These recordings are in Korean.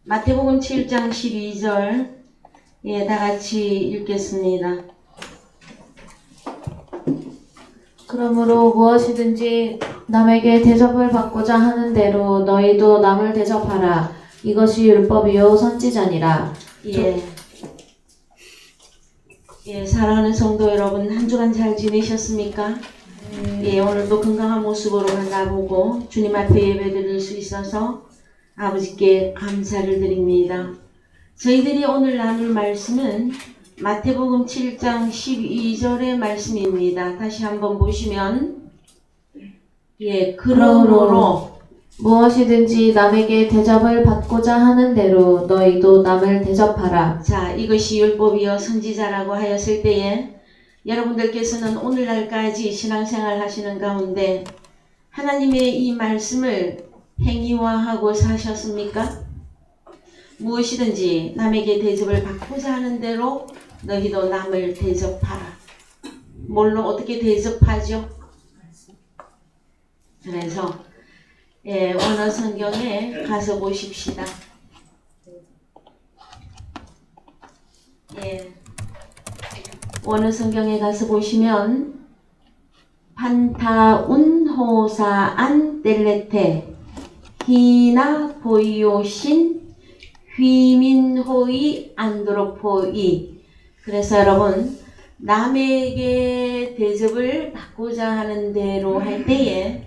마태복음 7장 12절 다 같이 읽겠습니다. 그러므로 무엇이든지 남에게 대접을 받고자 하는 대로 너희도 남을 대접하라. 이것이 율법이요 선지자니라. 사랑하는 성도 여러분, 한 주간 잘 지내셨습니까? 오늘도 건강한 모습으로 나보고 주님 앞에 예배드릴 수 있어서 아버지께 감사를 드립니다. 저희들이 오늘 나눌 말씀은 마태복음 7장 12절의 말씀입니다. 다시 한번 보시면 그러므로 무엇이든지 남에게 대접을 받고자 하는 대로 너희도 남을 대접하라. 자, 이것이 율법이요 선지자라고 하였을 때에 여러분들께서는 오늘날까지 신앙생활 하시는 가운데 하나님의 이 말씀을 행위화하고 사셨습니까? 무엇이든지 남에게 대접을 받고자 하는 대로 너희도 남을 대접하라. 뭘로 어떻게 대접하죠? 그래서 원어 성경에 가서 보십시다. 원어 성경에 가서 보시면 판타운호사 안 텔레테 히나 보이오신 휘민호이 안드로포이. 그래서 여러분, 남에게 대접을 받고자 하는 대로 할 때에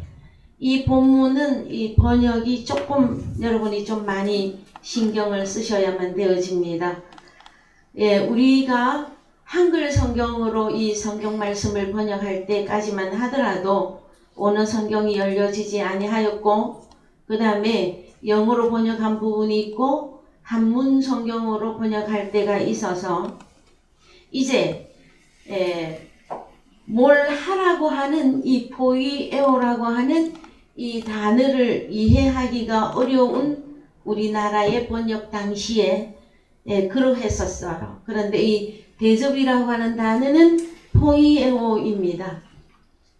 이 본문은 이 번역이 조금 여러분이 좀 많이 신경을 쓰셔야만 되어집니다. 우리가 한글 성경으로 이 성경 말씀을 번역할 때까지만 하더라도 언어 성경이 열려지지 아니하였고, 그 다음에 영어로 번역한 부분이 있고 한문 성경으로 번역할 때가 있어서 이제 뭘 하라고 하는 이 포이에오라고 하는 이 단어를 이해하기가 어려운 우리나라의 번역 당시에 그러했었어요. 그런데 이 대접이라고 하는 단어는 포이에오입니다.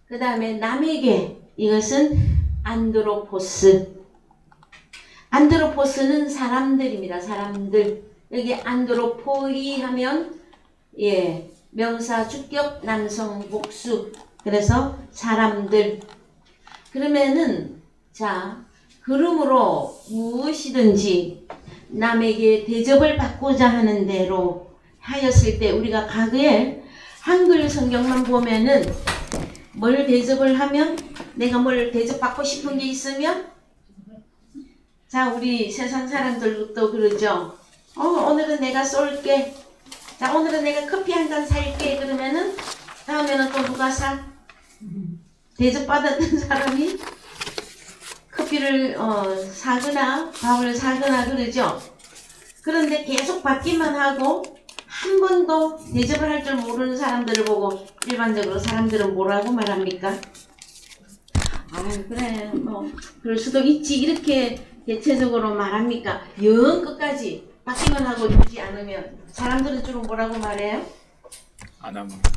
그 다음에 남에게, 이것은 안드로포스. 안드로포스는 사람들입니다. 사람들. 여기 안드로포이 하면 명사 주격 남성 복수. 그래서 사람들. 그러면은 그러므로 무엇이든지 남에게 대접을 받고자 하는 대로 하였을 때, 우리가 과거에 한글 성경만 보면은 뭘 대접을 하면, 내가 뭘 대접받고 싶은 게 있으면 우리 세상 사람들도 그러죠. 오늘은 내가 쏠게. 오늘은 내가 커피 한 잔 살게. 그러면은 다음에는 또 누가 사? 대접받았던 사람이 커피를 사거나 밥을 사거나 그러죠. 그런데 계속 받기만 하고 한 번도 대접을 할 줄 모르는 사람들을 보고 일반적으로 사람들은 뭐라고 말합니까? 그래, 그럴 수도 있지, 이렇게 대체적으로 말합니까? 영 끝까지 받기만 하고 주지 않으면 사람들은 주로 뭐라고 말해요? 안 합니다.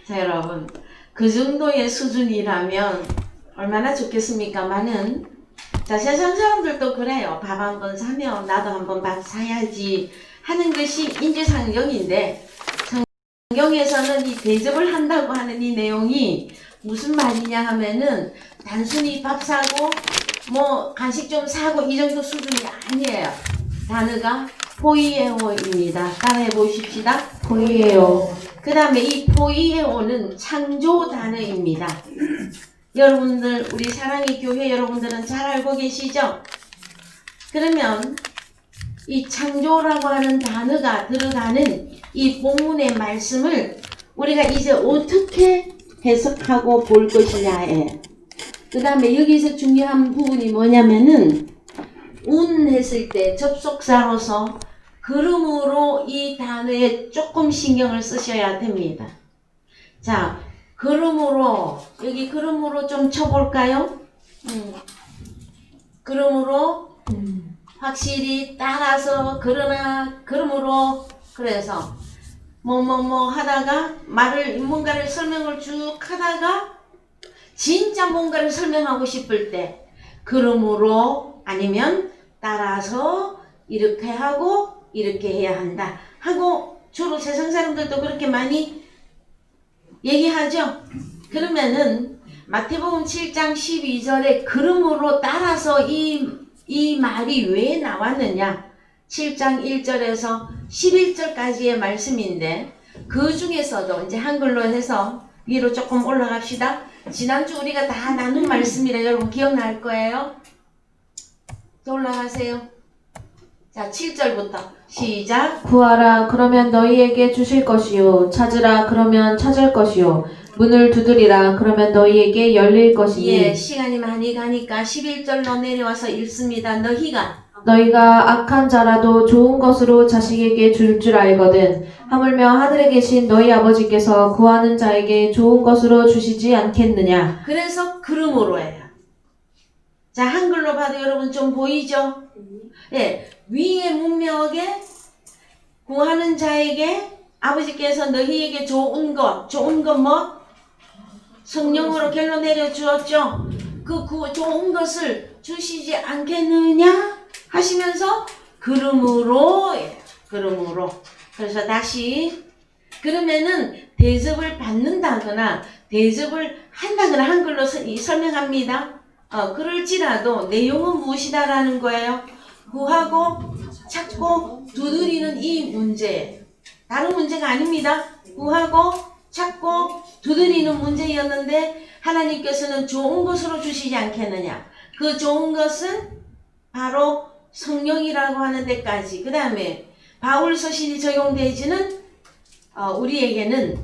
자, 여러분, 그 정도의 수준이라면 얼마나 좋겠습니까마는, 세상 사람들도 그래요. 밥 한 번 사면 나도 한 번 밥 사야지 하는 것이 인지상정인데, 성경에서는 이 대접을 한다고 하는 이 내용이 무슨 말이냐 하면은 단순히 밥 사고 간식 좀 사고 이 정도 수준이 아니에요. 단어가 포이에오입니다. 따라해 보십시다. 포이에오. 그 다음에 이 포이에오는 창조 단어입니다. 여러분들, 우리 사랑의 교회 여러분들은 잘 알고 계시죠? 그러면 이 창조라고 하는 단어가 들어가는 이 본문의 말씀을 우리가 이제 어떻게 해석하고 볼 것이냐에, 그 다음에 여기서 중요한 부분이 뭐냐면은 운 했을 때 접속사로서 그러므로 이 단어에 조금 신경을 쓰셔야 됩니다. 그러므로, 여기 그러므로 좀 쳐볼까요? 그러므로 확실히 따라서, 그러나, 그러므로, 그래서 하다가 뭔가를 설명을 쭉 하다가 진짜 뭔가를 설명하고 싶을 때 그러므로 아니면 따라서 이렇게 하고 이렇게 해야 한다 하고 주로 세상 사람들도 그렇게 많이 얘기하죠. 그러면은 마태복음 7장 12절에 그러므로 따라서 이 말이 왜 나왔느냐? 7장 1절에서 11절까지의 말씀인데 그 중에서도 이제 한글로 해서 위로 조금 올라갑시다. 지난주 우리가 다 나눈 말씀이라 여러분 기억날 거예요. 자, 올라가세요. 자, 7절부터 시작. 구하라 그러면 너희에게 주실 것이요 찾으라 그러면 찾을 것이요 문을 두드리라 그러면 너희에게 열릴 것이니 예, 시간이 많이 가니까 11절로 내려와서 읽습니다. 너희가 악한 자라도 좋은 것으로 자식에게 줄 줄 알거든 하물며 하늘에 계신 너희 아버지께서 구하는 자에게 좋은 것으로 주시지 않겠느냐. 그래서 그러므로예요. 자, 한글로 봐도 여러분 좀 보이죠? 예, 위의 문명에 구하는 자에게 아버지께서 너희에게 좋은 것 뭐? 성령으로 결론 내려 주었죠. 그 좋은 것을 주시지 않겠느냐 하시면서 그러므로. 그래서 다시 그러면은 대접을 받는다거나 대접을 한다거나 한글로 설명합니다. 그럴지라도 내용은 무엇이다라는 거예요. 구하고 찾고 두드리는 이 문제, 다른 문제가 아닙니다. 구하고 찾고 두드리는 문제였는데 하나님께서는 좋은 것으로 주시지 않겠느냐. 그 좋은 것은 바로 성령이라고 하는 데까지, 그 다음에 바울 서신이 적용되지는 우리에게는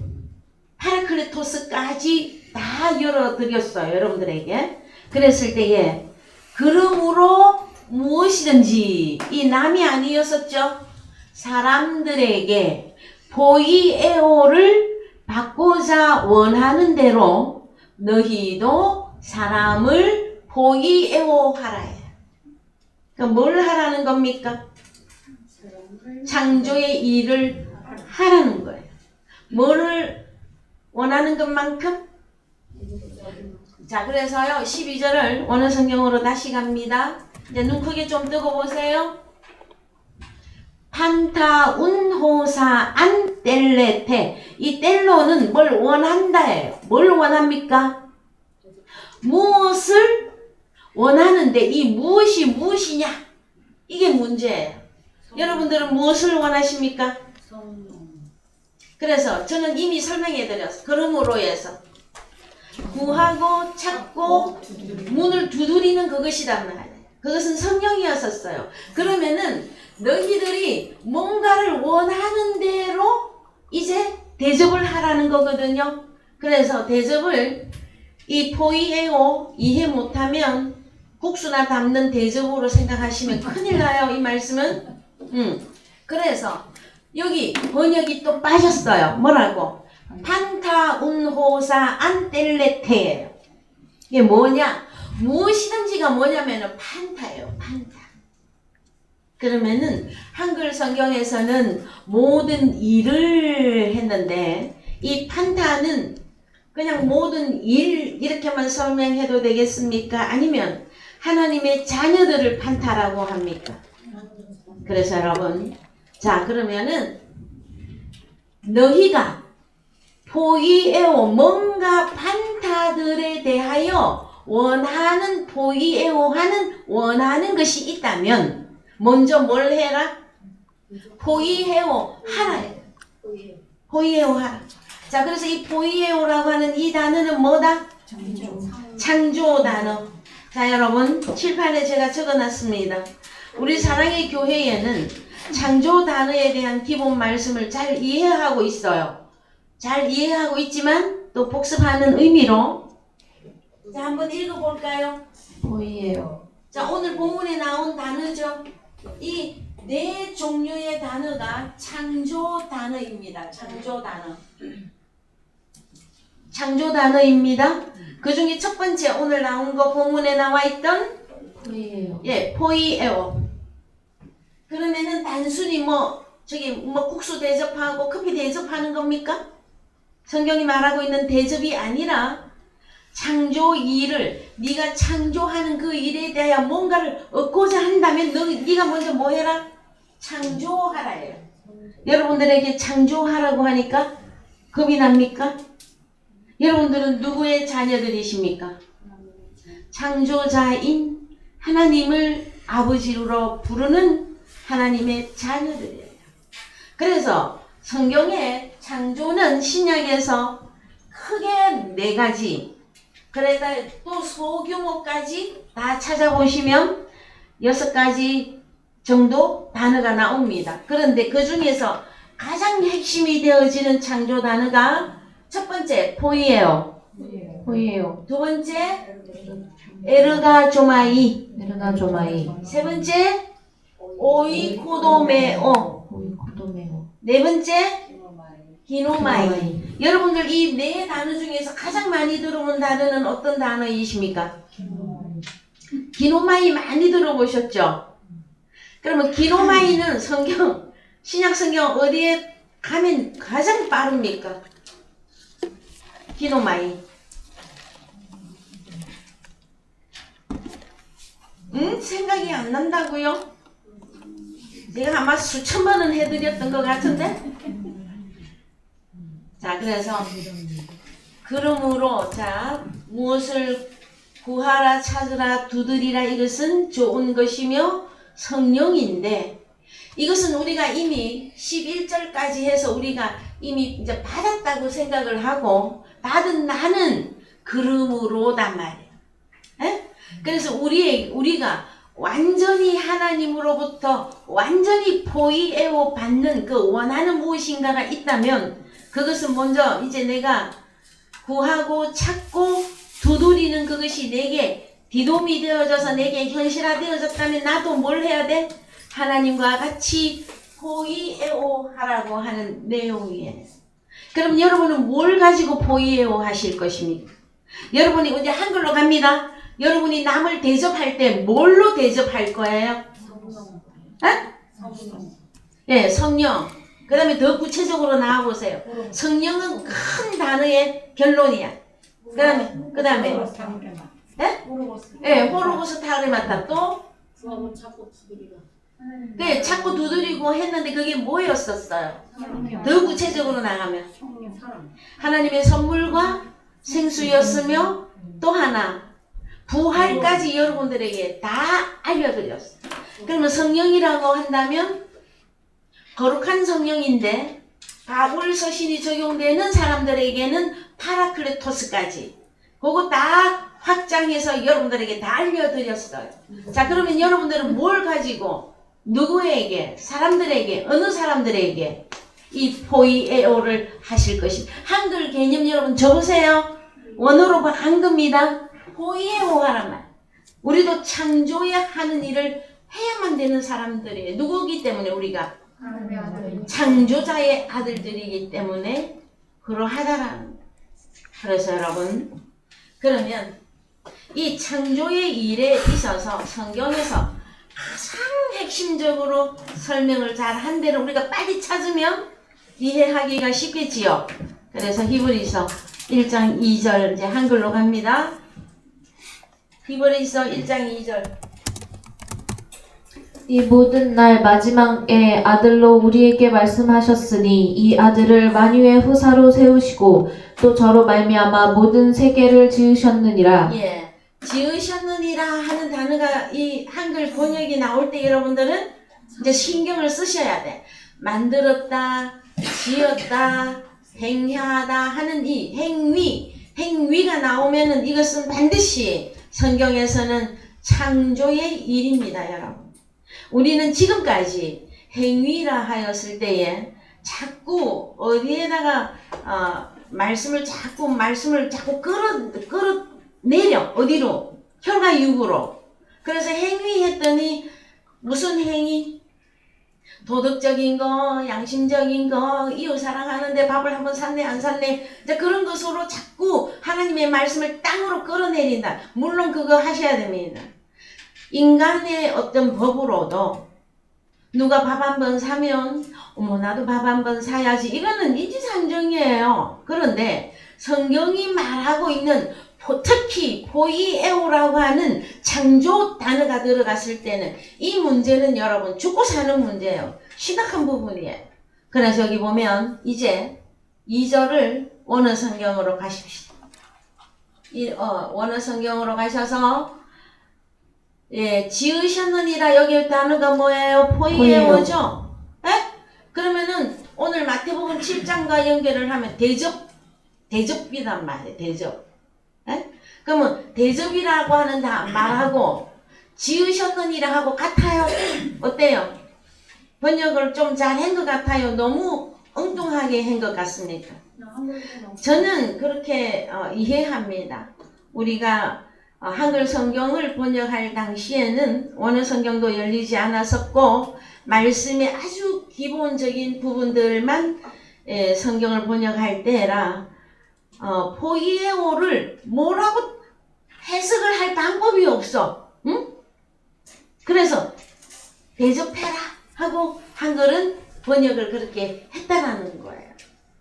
파라클레토스까지 다 열어드렸어요. 여러분들에게. 그랬을 때에 그러므로 무엇이든지 이 남이 아니었었죠. 사람들에게 포이에오를 받고자 원하는 대로 너희도 사람을 포이에오 하라 해요. 그럼 뭘 하라는 겁니까? 창조의 일을 하라는 거예요. 뭐를 원하는 것만큼? 자, 그래서요 12절을 원어 성경으로 다시 갑니다. 이제 눈 크게 좀 뜨고 보세요. 판타운호사 안텔레테. 이 텔로는 뭘 원한다예요. 뭘 원합니까? 무엇을 원하는데 이 무엇이 무엇이냐? 이게 문제예요. 여러분들은 무엇을 원하십니까? 그래서 저는 이미 설명해 드렸어요. 그러므로 해서 구하고 찾고 문을 두드리는 그것이란 말이에요. 그것은 성령이었었어요. 그러면은 너희들이 뭔가를 원하는 대로 이제 대접을 하라는 거거든요. 그래서 대접을 이 포이에오 이해 못하면 국수나 담는 대접으로 생각하시면 큰일 나요. 이 말씀은. 그래서 여기 번역이 또 빠졌어요. 뭐라고? 판타운호사 안텔레테예요. 이게 뭐냐? 무엇이든지가 뭐냐면은 판타예요. 판타. 그러면은 한글 성경에서는 모든 일을 했는데 이 판타는 그냥 모든 일 이렇게만 설명해도 되겠습니까? 아니면 하나님의 자녀들을 판타라고 합니까? 그래서 여러분, 자 그러면은 너희가 포이에오 뭔가 판타들에 대하여 원하는 포이에오 하는 원하는 것이 있다면 먼저 뭘 해라? 포이에오 하라. 포이에오 하라. 자 그래서 이 포이에오라고 하는 이 단어는 뭐다? 창조 단어. 자 여러분 칠판에 제가 적어놨습니다. 우리 사랑의 교회에는 창조 단어에 대한 기본 말씀을 잘 이해하고 있어요. 잘 이해하고 있지만 또 복습하는 의미로 자 한번 읽어볼까요? 보이에요. 자 오늘 본문에 나온 단어죠. 이 네 종류의 단어가 창조 단어입니다. 창조 단어. 창조 단어입니다. 그 중에 첫 번째 오늘 나온 거 본문에 나와 있던 보이에요. 예, 포이에오. 그러면은 단순히 저기 국수 대접하고 커피 대접하는 겁니까? 성경이 말하고 있는 대접이 아니라 창조 일을 네가 창조하는 그 일에 대하여 뭔가를 얻고자 한다면 네가 먼저 뭐 해라? 창조하라 해요. 여러분들에게 창조하라고 하니까 겁이 납니까? 여러분들은 누구의 자녀들이십니까? 창조자인 하나님을 아버지로 부르는 하나님의 자녀들이에요. 그래서 성경의 창조는 신약에서 크게 4가지, 그러다 또 소규모까지 다 찾아보시면 6가지 정도 단어가 나옵니다. 그런데 그 중에서 가장 핵심이 되어지는 창조 단어가 첫 번째 포이에요. 호이에요. 두 번째 에르가조마이. 에르가조마이. 세 번째 오이코도메오. 호이코도메오. 네 번째 기노마이. 여러분들 이 4단어 중에서 가장 많이 들어본 단어는 어떤 단어이십니까? 기노마이 많이 들어보셨죠? 그러면 기노마이는 성경, 신약 성경 어디에 가면 가장 빠릅니까? 기노마이. 생각이 안 난다고요? 제가 아마 수천 번은 해드렸던 것 같은데? 자, 그래서 그러므로 자 무엇을 구하라 찾으라 두드리라 이것은 좋은 것이며 성령인데 이것은 우리가 이미 11절까지 해서 우리가 이미 이제 받았다고 생각을 하고 받은 나는 그러므로단 말이에요. 에? 그래서 우리가 완전히 하나님으로부터 완전히 포이에오 받는 그 원하는 무엇인가가 있다면 그것은 먼저 이제 내가 구하고 찾고 두드리는 그것이 내게 디돔이 되어져서 내게 현실화되어졌다면 나도 뭘 해야 돼? 하나님과 같이 포이에오 하라고 하는 내용이에요. 그럼 여러분은 뭘 가지고 포이에오 하실 것입니까? 여러분이 이제 한글로 갑니다. 여러분이 남을 대접할 때 뭘로 대접할 거예요? 예, 성령. 그 다음에 더 구체적으로 나와보세요. 성령은 큰 단어의 결론이야. 그 다음에 예, 호로고스 타그레마타 또 네, 자꾸 두드리고 했는데 그게 뭐였었어요? 더 구체적으로 나가면 하나님의 선물과 생수였으며 또 하나 부활까지 여러분들에게 다 알려드렸어요. 그러면 성령이라고 한다면 거룩한 성령인데 바울 서신이 적용되는 사람들에게는 파라클레토스까지 그거 다 확장해서 여러분들에게 다 알려드렸어요. 자, 그러면 여러분들은 뭘 가지고 누구에게, 사람들에게, 어느 사람들에게 이 포이에오를 하실 것입니다. 한글 개념 여러분 적으세요. 원어로 한 겁니다. 포이에오 하란 말. 우리도 창조해야 하는 일을 해야만 되는 사람들이에요. 누구기 때문에 우리가 창조자의 아들들이기 때문에 그러하다라는 거예요. 그래서 여러분, 그러면 이 창조의 일에 있어서 성경에서 가장 핵심적으로 설명을 잘 한 대로 우리가 빨리 찾으면 이해하기가 쉽겠지요. 그래서 히브리서 1장 2절 이제 한글로 갑니다. 히브리서 1장 2절. 이 모든 날 마지막에 아들로 우리에게 말씀하셨으니 이 아들을 만유의 후사로 세우시고 또 저로 말미암아 모든 세계를 지으셨느니라. 예, 지으셨느니라 하는 단어가 이 한글 번역이 나올 때 여러분들은 이제 신경을 쓰셔야 돼. 만들었다, 지었다, 행하다 하는 이 행위가 나오면은 이것은 반드시 성경에서는 창조의 일입니다, 여러분. 우리는 지금까지 행위라 하였을 때에 자꾸 어디에다가 말씀을 자꾸 끌어내려. 어디로? 혈과 육으로. 그래서 행위했더니 무슨 행위? 도덕적인 거, 양심적인 거, 이웃 사랑하는데 밥을 한번 샀네 안 샀네, 이제 그런 것으로 자꾸 하나님의 말씀을 땅으로 끌어내린다. 물론 그거 하셔야 됩니다. 인간의 어떤 법으로도 누가 밥 한 번 사면 어머 나도 밥 한 번 사야지, 이거는 인지상정이에요. 그런데 성경이 말하고 있는 특히 포이에오라고 하는 창조 단어가 들어갔을 때는 이 문제는 여러분 죽고 사는 문제예요. 심각한 부분이에요. 그래서 여기 보면 이제 2절을 원어 성경으로 가십시다. 원어 성경으로 가셔서 지으셨느니라 여기 단어가 뭐예요? 포이에오죠? 예? 그러면은 오늘 마태복음 7장과 연결을 하면 대접이란 말이에요. 대접. 예? 그러면 대접이라고 하는 말하고 지으셨느니라 하고 같아요? 어때요? 번역을 좀 잘한 것 같아요? 너무 엉뚱하게 한 것 같습니까? 저는 그렇게 이해합니다. 우리가 한글 성경을 번역할 당시에는 원어 성경도 열리지 않았었고 말씀의 아주 기본적인 부분들만 성경을 번역할 때라 포이에오를 뭐라고 해석을 할 방법이 없어. 응? 그래서 대접해라 하고 한글은 번역을 그렇게 했다라는 거예요.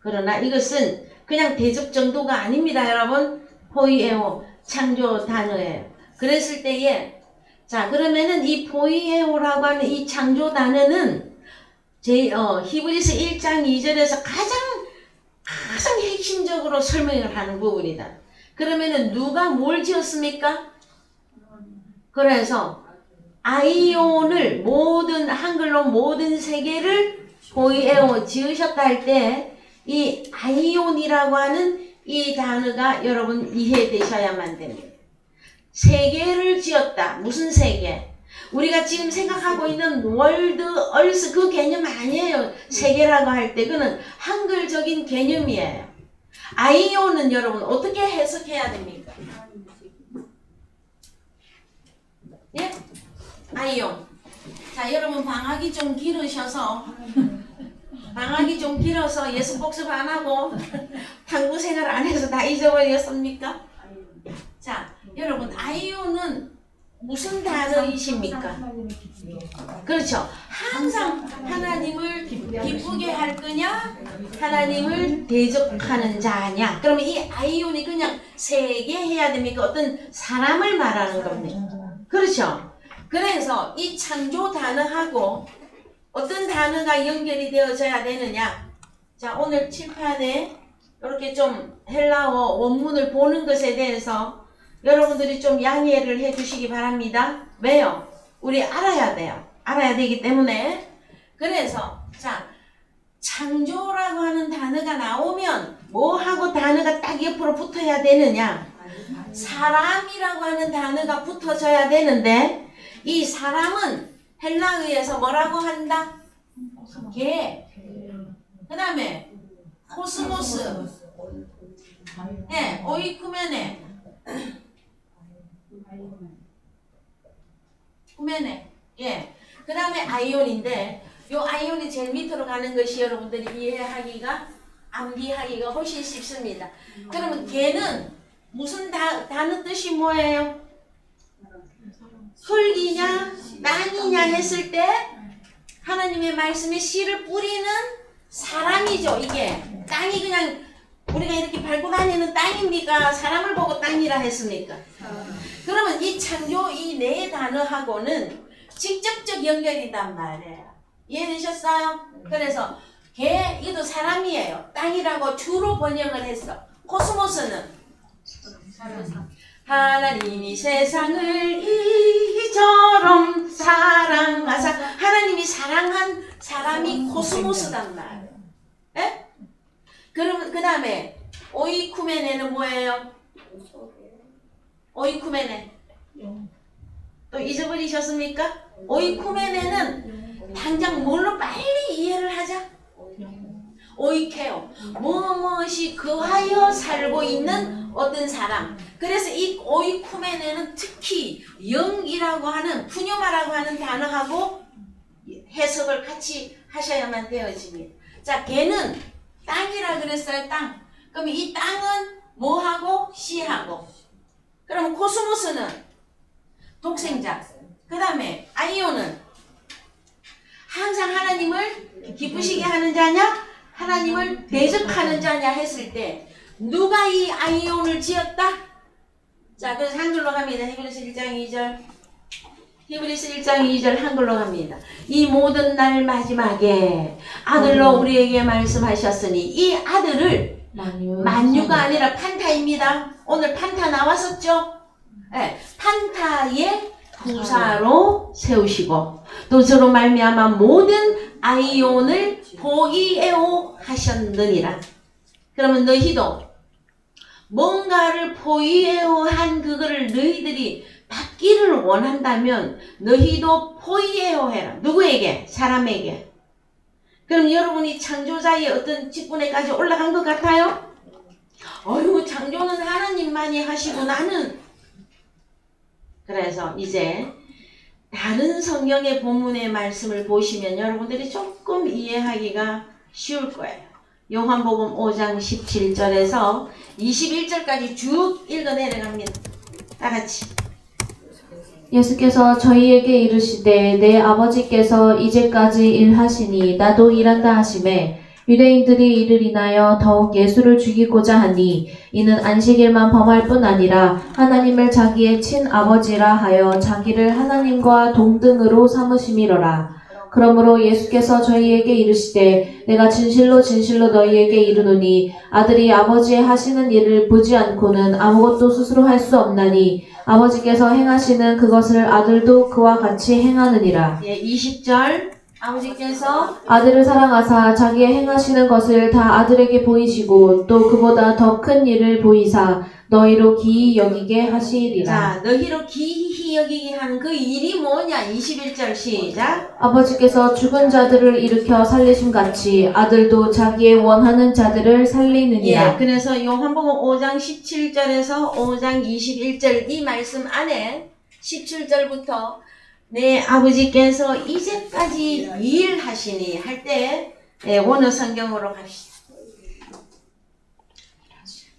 그러나 이것은 그냥 대접 정도가 아닙니다, 여러분. 포이에오 창조 단어예요. 그랬을 때에 자 그러면은 이 포이에오라고 하는 이 창조 단어는 히브리서 1장 2절에서 가장 핵심적으로 설명을 하는 부분이다. 그러면은 누가 뭘 지었습니까? 그래서 아이온을 한글로 모든 세계를 포이에오 지으셨다 할 때 이 아이온이라고 하는 이 단어가 여러분 이해되셔야만 됩니다. 세계를 지었다. 무슨 세계? 우리가 지금 생각하고 있는 월드, 얼스 그 개념 아니에요. 세계라고 할 때 그는 한글적인 개념이에요. 아이온은 여러분 어떻게 해석해야 됩니까? 예? 아이온. 자 여러분 방학이 좀 길어서 예습 복습 안 하고 탐구 생활 안 해서 다 잊어버렸습니까? 자 여러분 아이온은 무슨 단어이십니까? 그렇죠. 항상 하나님을 기쁘게 할 거냐? 하나님을 대접하는 자냐? 그러면 이 아이온이 그냥 세계 해야 됩니까? 어떤 사람을 말하는 겁니다. 그렇죠. 그래서 이 창조 단어하고 어떤 단어가 연결이 되어져야 되느냐? 자 오늘 칠판에 이렇게 좀 헬라어 원문을 보는 것에 대해서 여러분들이 좀 양해를 해주시기 바랍니다. 왜요? 우리 알아야 돼요. 알아야 되기 때문에. 그래서 자 창조라고 하는 단어가 나오면 뭐하고 단어가 딱 옆으로 붙어야 되느냐? 사람이라고 하는 단어가 붙어져야 되는데 이 사람은 헬라어에서 뭐라고 한다? 개. 그 다음에 코스모스. 네, 오이쿠메네. 구매네. 예. 그 다음에 아이온인데, 요 아이온이 제일 밑으로 가는 것이 여러분들이 이해하기가, 암기하기가 훨씬 쉽습니다. 그러면 개는 무슨 단어 뜻이 뭐예요? 흙이냐, 땅이냐 했을 때, 하나님의 말씀에 씨를 뿌리는 사람이죠, 이게. 땅이 그냥, 우리가 이렇게 밟고 다니는 땅입니까? 사람을 보고 땅이라 했습니까? 그러면 이 창조 이 네 단어하고는 직접적 연결이단 말이에요. 이해되셨어요? 그래서 개 이도 사람이에요. 땅이라고 주로 번역을 했어. 코스모스는 하나님이 세상을 이처럼 사랑하사 하나님이 사랑한 사람이 코스모스단 말이에요. 예? 그러면 그 다음에 오이쿠메네는 뭐예요? 오이쿠메네 또 잊어버리셨습니까? 오이쿠메네는 당장 뭘로 빨리 이해를 하자? 오이케오 무엇이 그하여 살고 있는 어떤 사람. 그래서 이 오이쿠메네는 특히 영이라고 하는 푸뉴마라고 하는 단어하고 해석을 같이 하셔야만 되어집니다. 자, 개는 땅이라 그랬어요. 땅. 그럼 이 땅은 뭐하고? 씨하고. 그럼 코스모스는 독생자. 그 다음에 아이온은 항상 하나님을 기쁘시게 하는 자냐? 하나님을 대적하는 자냐 했을 때 누가 이 아이온을 지었다? 자, 그래서 한글로 갑니다. 히브리서 1장 2절. 히브리서 1장 2절 한글로 갑니다. 이 모든 날 마지막에 아들로 우리에게 말씀하셨으니 이 아들을 만유가 아니라 판타입니다. 오늘 판타 나왔었죠? 네, 판타의 부사로 세우시고 또 저로 말미암아 모든 아이온을 포이에오 하셨느니라. 그러면 너희도 뭔가를 포이에오 한 그거를 너희들이 받기를 원한다면 너희도 포이에오 해라. 누구에게? 사람에게. 그럼 여러분이 창조자의 어떤 직분에까지 올라간 것 같아요? 어휴, 창조는 하나님만이 하시고 나는. 그래서 이제 다른 성경의 본문의 말씀을 보시면 여러분들이 조금 이해하기가 쉬울 거예요. 요한복음 5장 17절에서 21절까지 쭉 읽어 내려갑니다. 다 같이. 예수께서 저희에게 이르시되 내 아버지께서 이제까지 일하시니 나도 일한다 하시매 유대인들이 이를 인하여 더욱 예수를 죽이고자 하니 이는 안식일만 범할 뿐 아니라 하나님을 자기의 친아버지라 하여 자기를 하나님과 동등으로 삼으심이로라. 그러므로 예수께서 저희에게 이르시되 내가 진실로 진실로 너희에게 이르노니 아들이 아버지의 하시는 일을 보지 않고는 아무것도 스스로 할 수 없나니 아버지께서 행하시는 그것을 아들도 그와 같이 행하느니라. 예, 20절. 아버지께서 아들을 사랑하사 자기의 행하시는 것을 다 아들에게 보이시고 또 그보다 더 큰 일을 보이사 너희로 기이 여기게 하시리라. 자, 너희로 기이 여기게 하는 그 일이 뭐냐? 21절 시작. 아버지께서 죽은 자들을 일으켜 살리심 같이 아들도 자기의 원하는 자들을 살리느니라. 예, 그래서 요한복음 5장 17절에서 5장 21절 이 말씀 안에 17절부터 내 아버지께서 이제까지 일하시니 할 때 원어 성경으로 갑시다.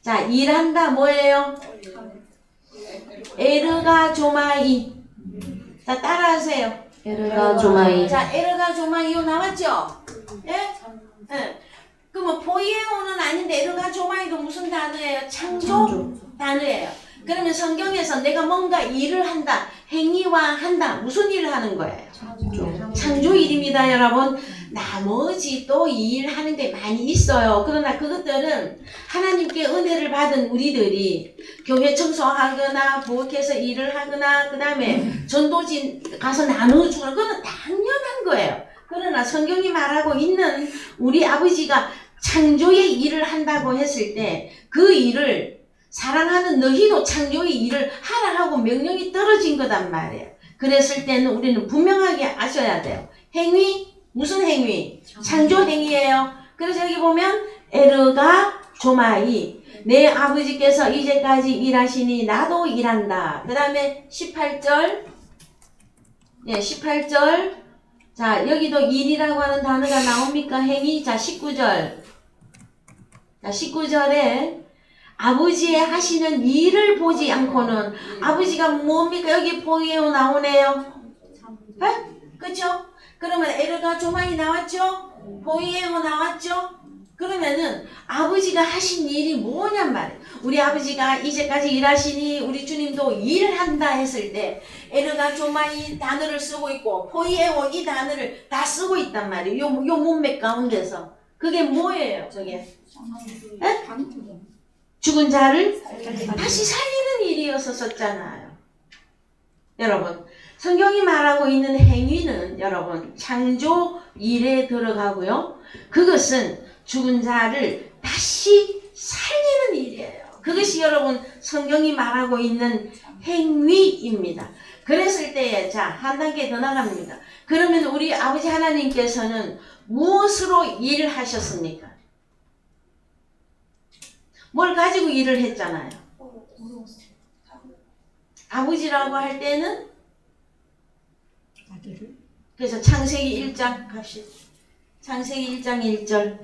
자, 일한다 뭐예요? 에르가 조마이. 자, 따라하세요. 에르가 조마이. 자, 에르가 조마이요 나왔죠? 예? 예. 그러면 포이에오는 아닌데 에르가 조마이도 무슨 단어예요? 창조 단어예요. 그러면 성경에서 내가 뭔가 일을 한다, 행위와 한다, 무슨 일을 하는 거예요? 창조 일입니다, 여러분. 나머지 또 일하는 게 많이 있어요. 그러나 그것들은 하나님께 은혜를 받은 우리들이 교회 청소하거나 부엌에서 일을 하거나 그 다음에 전도진 가서 나눠주거나 그건 당연한 거예요. 그러나 성경이 말하고 있는 우리 아버지가 창조의 일을 한다고 했을 때 그 일을 사랑하는 너희도 창조의 일을 하라 하고 명령이 떨어진 거단 말이에요. 그랬을 때는 우리는 분명하게 아셔야 돼요. 행위, 무슨 행위? 창조 행위예요. 그래서 여기 보면 에르가 조마이 내 아버지께서 이제까지 일하시니 나도 일한다. 그 다음에 18절 예, 18절 자 여기도 일이라고 하는 단어가 나옵니까? 행위. 자 19절 자 19절에 아버지의 하시는 일을 보지 않고는 아버지가 뭡니까? 여기 보이에요 나오네요. 네? 그쵸? 그러면 에르가 조마이 나왔죠? 보이에요 나왔죠? 그러면은 아버지가 하신 일이 뭐냔 말이에요. 우리 아버지가 이제까지 일하시니 우리 주님도 일한다 했을 때 에르가 조마이 단어를 쓰고 있고 보이에요 이 단어를 다 쓰고 있단 말이에요. 요 문맥 가운데서 그게 뭐예요? 저게 에? 죽은 자를 다시 살리는 일이었었잖아요. 여러분 성경이 말하고 있는 행위는 여러분 창조 일에 들어가고요. 그것은 죽은 자를 다시 살리는 일이에요. 그것이 여러분 성경이 말하고 있는 행위입니다. 그랬을 때에 자 한 단계 더 나갑니다. 그러면 우리 아버지 하나님께서는 무엇으로 일을 하셨습니까? 뭘 가지고 일을 했잖아요. 아버지라고 할 때는 그래서 창세기 1장 갑시다. 창세기 1장 1절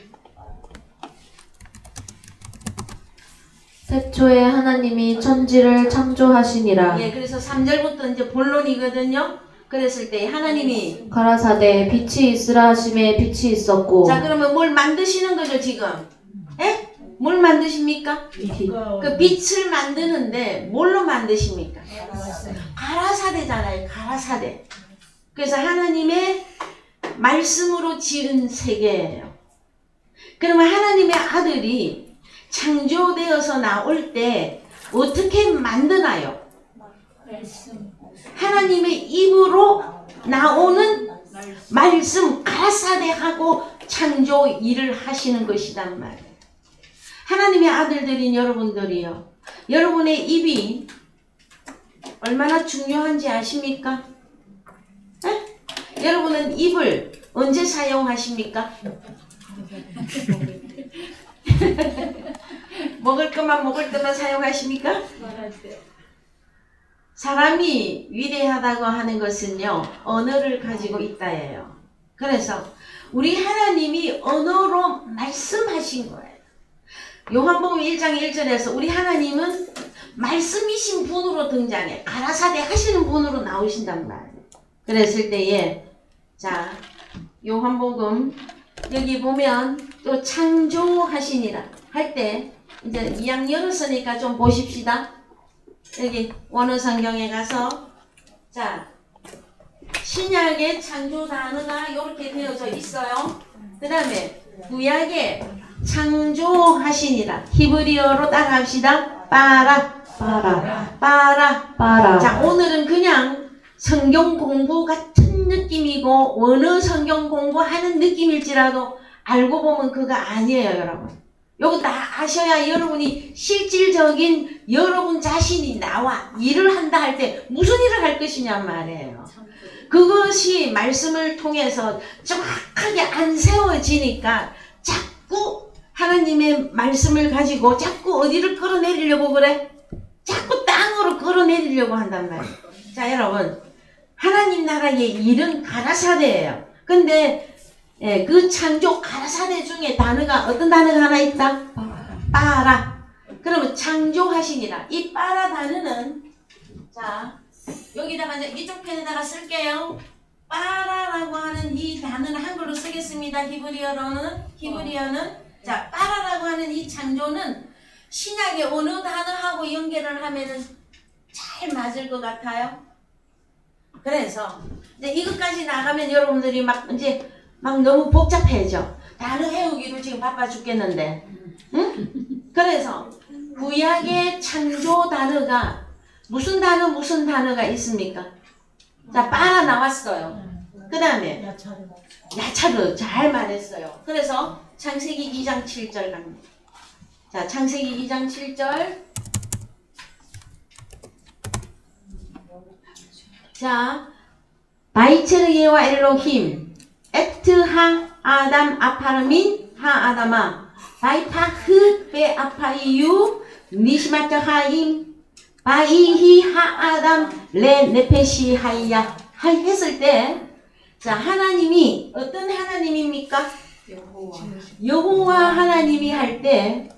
태초에 하나님이 천지를 창조하시니라. 예, 그래서 3절부터 이제 본론이거든요. 그랬을 때 하나님이 가라사대 빛이 있으라 하심에 빛이 있었고. 자 그러면 뭘 만드시는 거죠 지금? 예? 뭘 만드십니까? 빛. 그 빛을 만드는데 뭘로 만드십니까? 가라사대잖아요. 가라사대. 그래서 하나님의 말씀으로 지은 세계예요. 그러면 하나님의 아들이 창조되어서 나올 때 어떻게 만드나요? 하나님의 입으로 나오는 말씀, 가라사대하고 창조 일을 하시는 것이란 말이에요. 하나님의 아들들인 여러분들이요. 여러분의 입이 얼마나 중요한지 아십니까? 에? 여러분은 입을 언제 사용하십니까? 먹을 것만 사용하십니까? 사람이 위대하다고 하는 것은요, 언어를 가지고 있다예요. 그래서 우리 하나님이 언어로 말씀하신 거예요. 요한복음 1장 1절에서 우리 하나님은 말씀이신 분으로 등장해. 가라사대 하시는 분으로 나오신단 말이에요. 그랬을 때에 자, 요한복음 여기 보면 또 창조하시니라 할 때 이제 이양 열었으니까 좀 보십시다. 여기 원어성경에 가서 자, 신약의 창조 단어가 이렇게 되어져 있어요. 그 다음에 구약에 창조하시니라 히브리어로 따라합시다. 빠라 빠라. 빠라. 빠라. 자, 오늘은 그냥 성경 공부 같은 느낌이고 원어 성경 공부하는 느낌일지라도 알고 보면 그거 아니에요, 여러분. 요거 다 아셔야 여러분이 실질적인 여러분 자신이 나와 일을 한다 할 때 무슨 일을 할 것이냔 말이에요. 그것이 말씀을 통해서 정확하게 안 세워지니까 자꾸 하나님의 말씀을 가지고 자꾸 어디를 끌어내리려고 그래? 자꾸 땅으로 끌어내리려고 한단 말이에요. 자, 여러분, 하나님 나라의 일은 가라사대예요. 근데 그 창조 가라사대 중에 단어가 어떤 단어가 하나 있다? 빠라. 그러면 창조하시니라. 이 빠라 단어는 자, 여기다가 이제 이쪽 펜에다가 쓸게요. 빠라라고 하는 이 단어는 한글로 쓰겠습니다. 히브리어는 자, 빠라라고 하는 이 창조는 신약의 어느 단어하고 연결을 하면은 잘 맞을 것 같아요. 그래서 이제 이것까지 나가면 여러분들이 막 너무 복잡해져. 단어 외우기로 지금 바빠 죽겠는데. 응? 그래서 구약의 창조 단어가 무슨 단어가 있습니까? 자, 빠라 나왔어요. 그 다음에 야차르 잘 말했어요. 그래서 창세기 2장 7절 갑니다. 자, 창세기 2장 7절. 자, 바이체르 예와 엘로힘 에트 하 아담 아파르민 하 아담아 바이파 흐베 아파이유 니시마트 하임 바이히 하 아담 레 네페시 하이야 했을 때 자, 하나님이 어떤 하나님입니까? 여호와 하나님이 할 때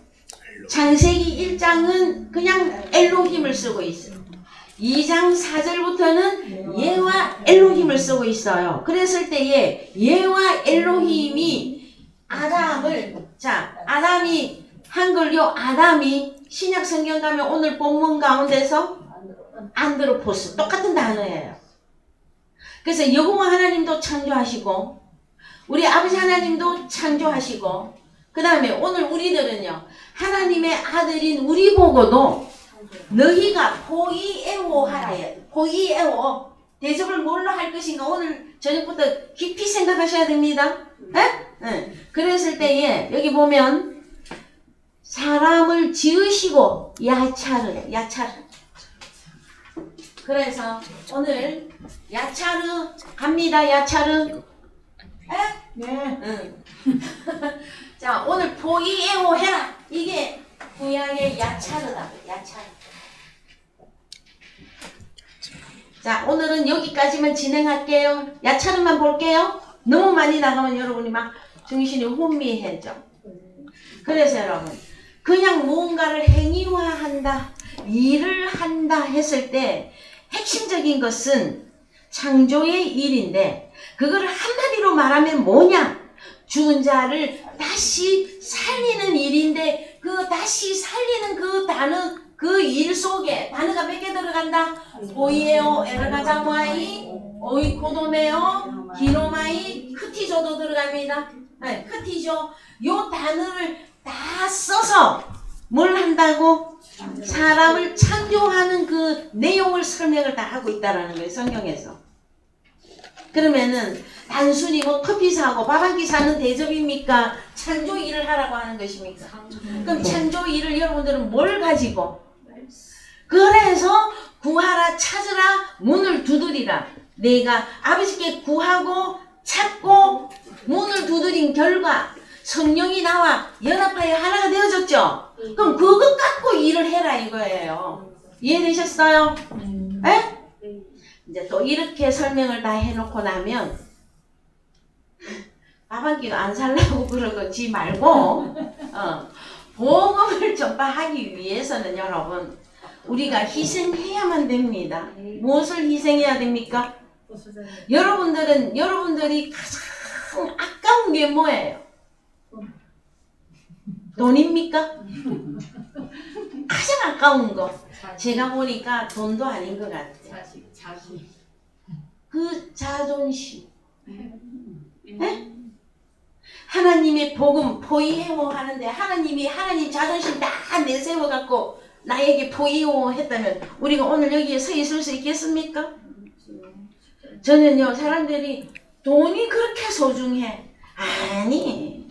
창세기 1장은 그냥 엘로힘을 쓰고 있어요. 2장 4절부터는 예와 엘로힘을 쓰고 있어요. 그랬을 때에 예와 엘로힘이 아담을 아담이 한글요 아담이 신약 성경 가면 오늘 본문 가운데서 안드로포스 똑같은 단어예요. 그래서 여호와 하나님도 창조하시고 우리 아버지 하나님도 창조하시고 그 다음에 오늘 우리들은요 하나님의 아들인 우리 보고도 너희가 포이에오 하라요. 포이에오 대접을 뭘로 할 것인가 오늘 저녁부터 깊이 생각하셔야 됩니다. 에? 그랬을 때에 여기 보면 사람을 지으시고 야차르 그래서 오늘 야차르 갑니다. 야차르 네. 자, 오늘 포이에오 해라. 이게 구약의 야차르다. 야차르. 자, 오늘은 여기까지만 진행할게요. 야차르만 볼게요. 너무 많이 나가면 여러분이 막 정신이 혼미해져. 그래서 여러분, 그냥 무언가를 행위화한다, 일을 한다 했을 때 핵심적인 것은 창조의 일인데 그거를 한마디로 말하면 뭐냐? 죽은 자를 다시 살리는 일인데 그 다시 살리는 그 단어, 그 일 속에 단어가 몇 개 들어간다? 오이에오, 에르가자마이, 오이코도메오, 기노마이, 크티조도 들어갑니다. 네, 크티조. 요 단어를 다 써서 뭘 한다고? 사람을 창조하는 그 내용을 설명을 다 하고 있다라는 거예요, 성경에서. 그러면은 단순히 뭐 커피 사고 밥 한 끼 사는 대접입니까? 창조 일을 하라고 하는 것입니까? 그럼 창조 일을 여러분들은 뭘 가지고? 그래서 구하라, 찾으라, 문을 두드리라. 내가 아버지께 구하고 찾고 문을 두드린 결과 성령이 나와 연합하여 하나가 되어졌죠? 그럼 그것 갖고 일을 해라 이거예요. 이해되셨어요? 에? 이제 또 이렇게 설명을 다 해놓고 나면 밥 한 끼가 안 살라고 그러지 말고 복음을 전파하기 위해서는 여러분 우리가 희생해야만 됩니다. 무엇을 희생해야 됩니까? 여러분들이 가장 아까운 게 뭐예요? 돈입니까? 가장 아까운 거. 제가 보니까 돈도 아닌 것 같아요. 그 자존심. 네? 하나님의 복음 포이에오 하는데 하나님 자존심 다 내세워 갖고 나에게 포이에오 했다면 우리가 오늘 여기에 서 있을 수 있겠습니까? 저는요 사람들이 돈이 그렇게 소중해. 아니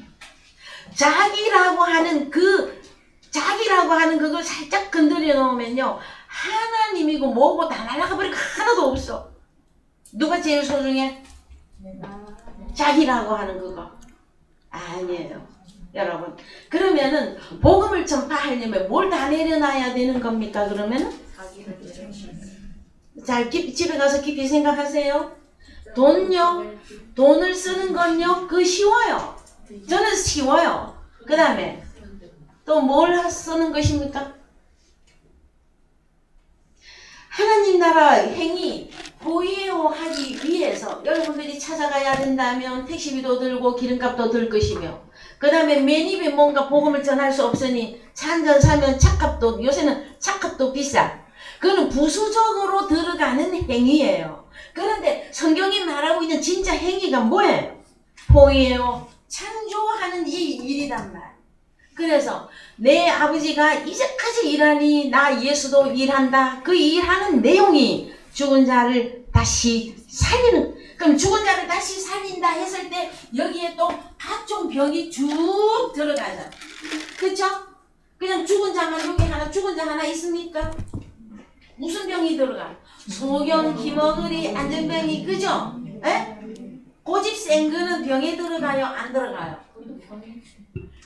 자기라고 하는 그걸 살짝 건드려 놓으면요 하나님이고 뭐고 다 날아가 버리고 하나도 없어. 누가 제일 소중해? 자기라고 하는 그거. 아니에요. 여러분. 그러면은 복음을 전파하려면 뭘 다 내려놔야 되는 겁니까? 그러면은? 자, 집에 가서 깊이 생각하세요. 돈을 쓰는 건요, 그거 쉬워요. 저는 쉬워요. 그 다음에 또 뭘 쓰는 것입니까? 하나님 나라 행위 보이에오 하기 위해서 여러분들이 찾아가야 된다면 택시비도 들고 기름값도 들 것이며 그 다음에 맨입에 뭔가 복음을 전할 수 없으니 차 한잔 사면 차값도 요새는 차값도 비싸. 그거는 부수적으로 들어가는 행위예요. 그런데 성경이 말하고 있는 진짜 행위가 뭐예요? 보이에오 창조하는 이 일이란 말. 그래서 내 아버지가 이제까지 일하니 나 예수도 일한다. 그 일하는 내용이 죽은 자를 다시 살리는. 그럼 죽은 자를 다시 살린다 했을 때 여기에 또 각종 병이 쭉 들어가죠. 그쵸? 그냥 죽은 자만 여기 하나 죽은 자 하나 있습니까? 무슨 병이 들어가? 소견, 기머거리, 안전병이 그죠? 에? 고집 센 거는 병에 들어가요? 안 들어가요?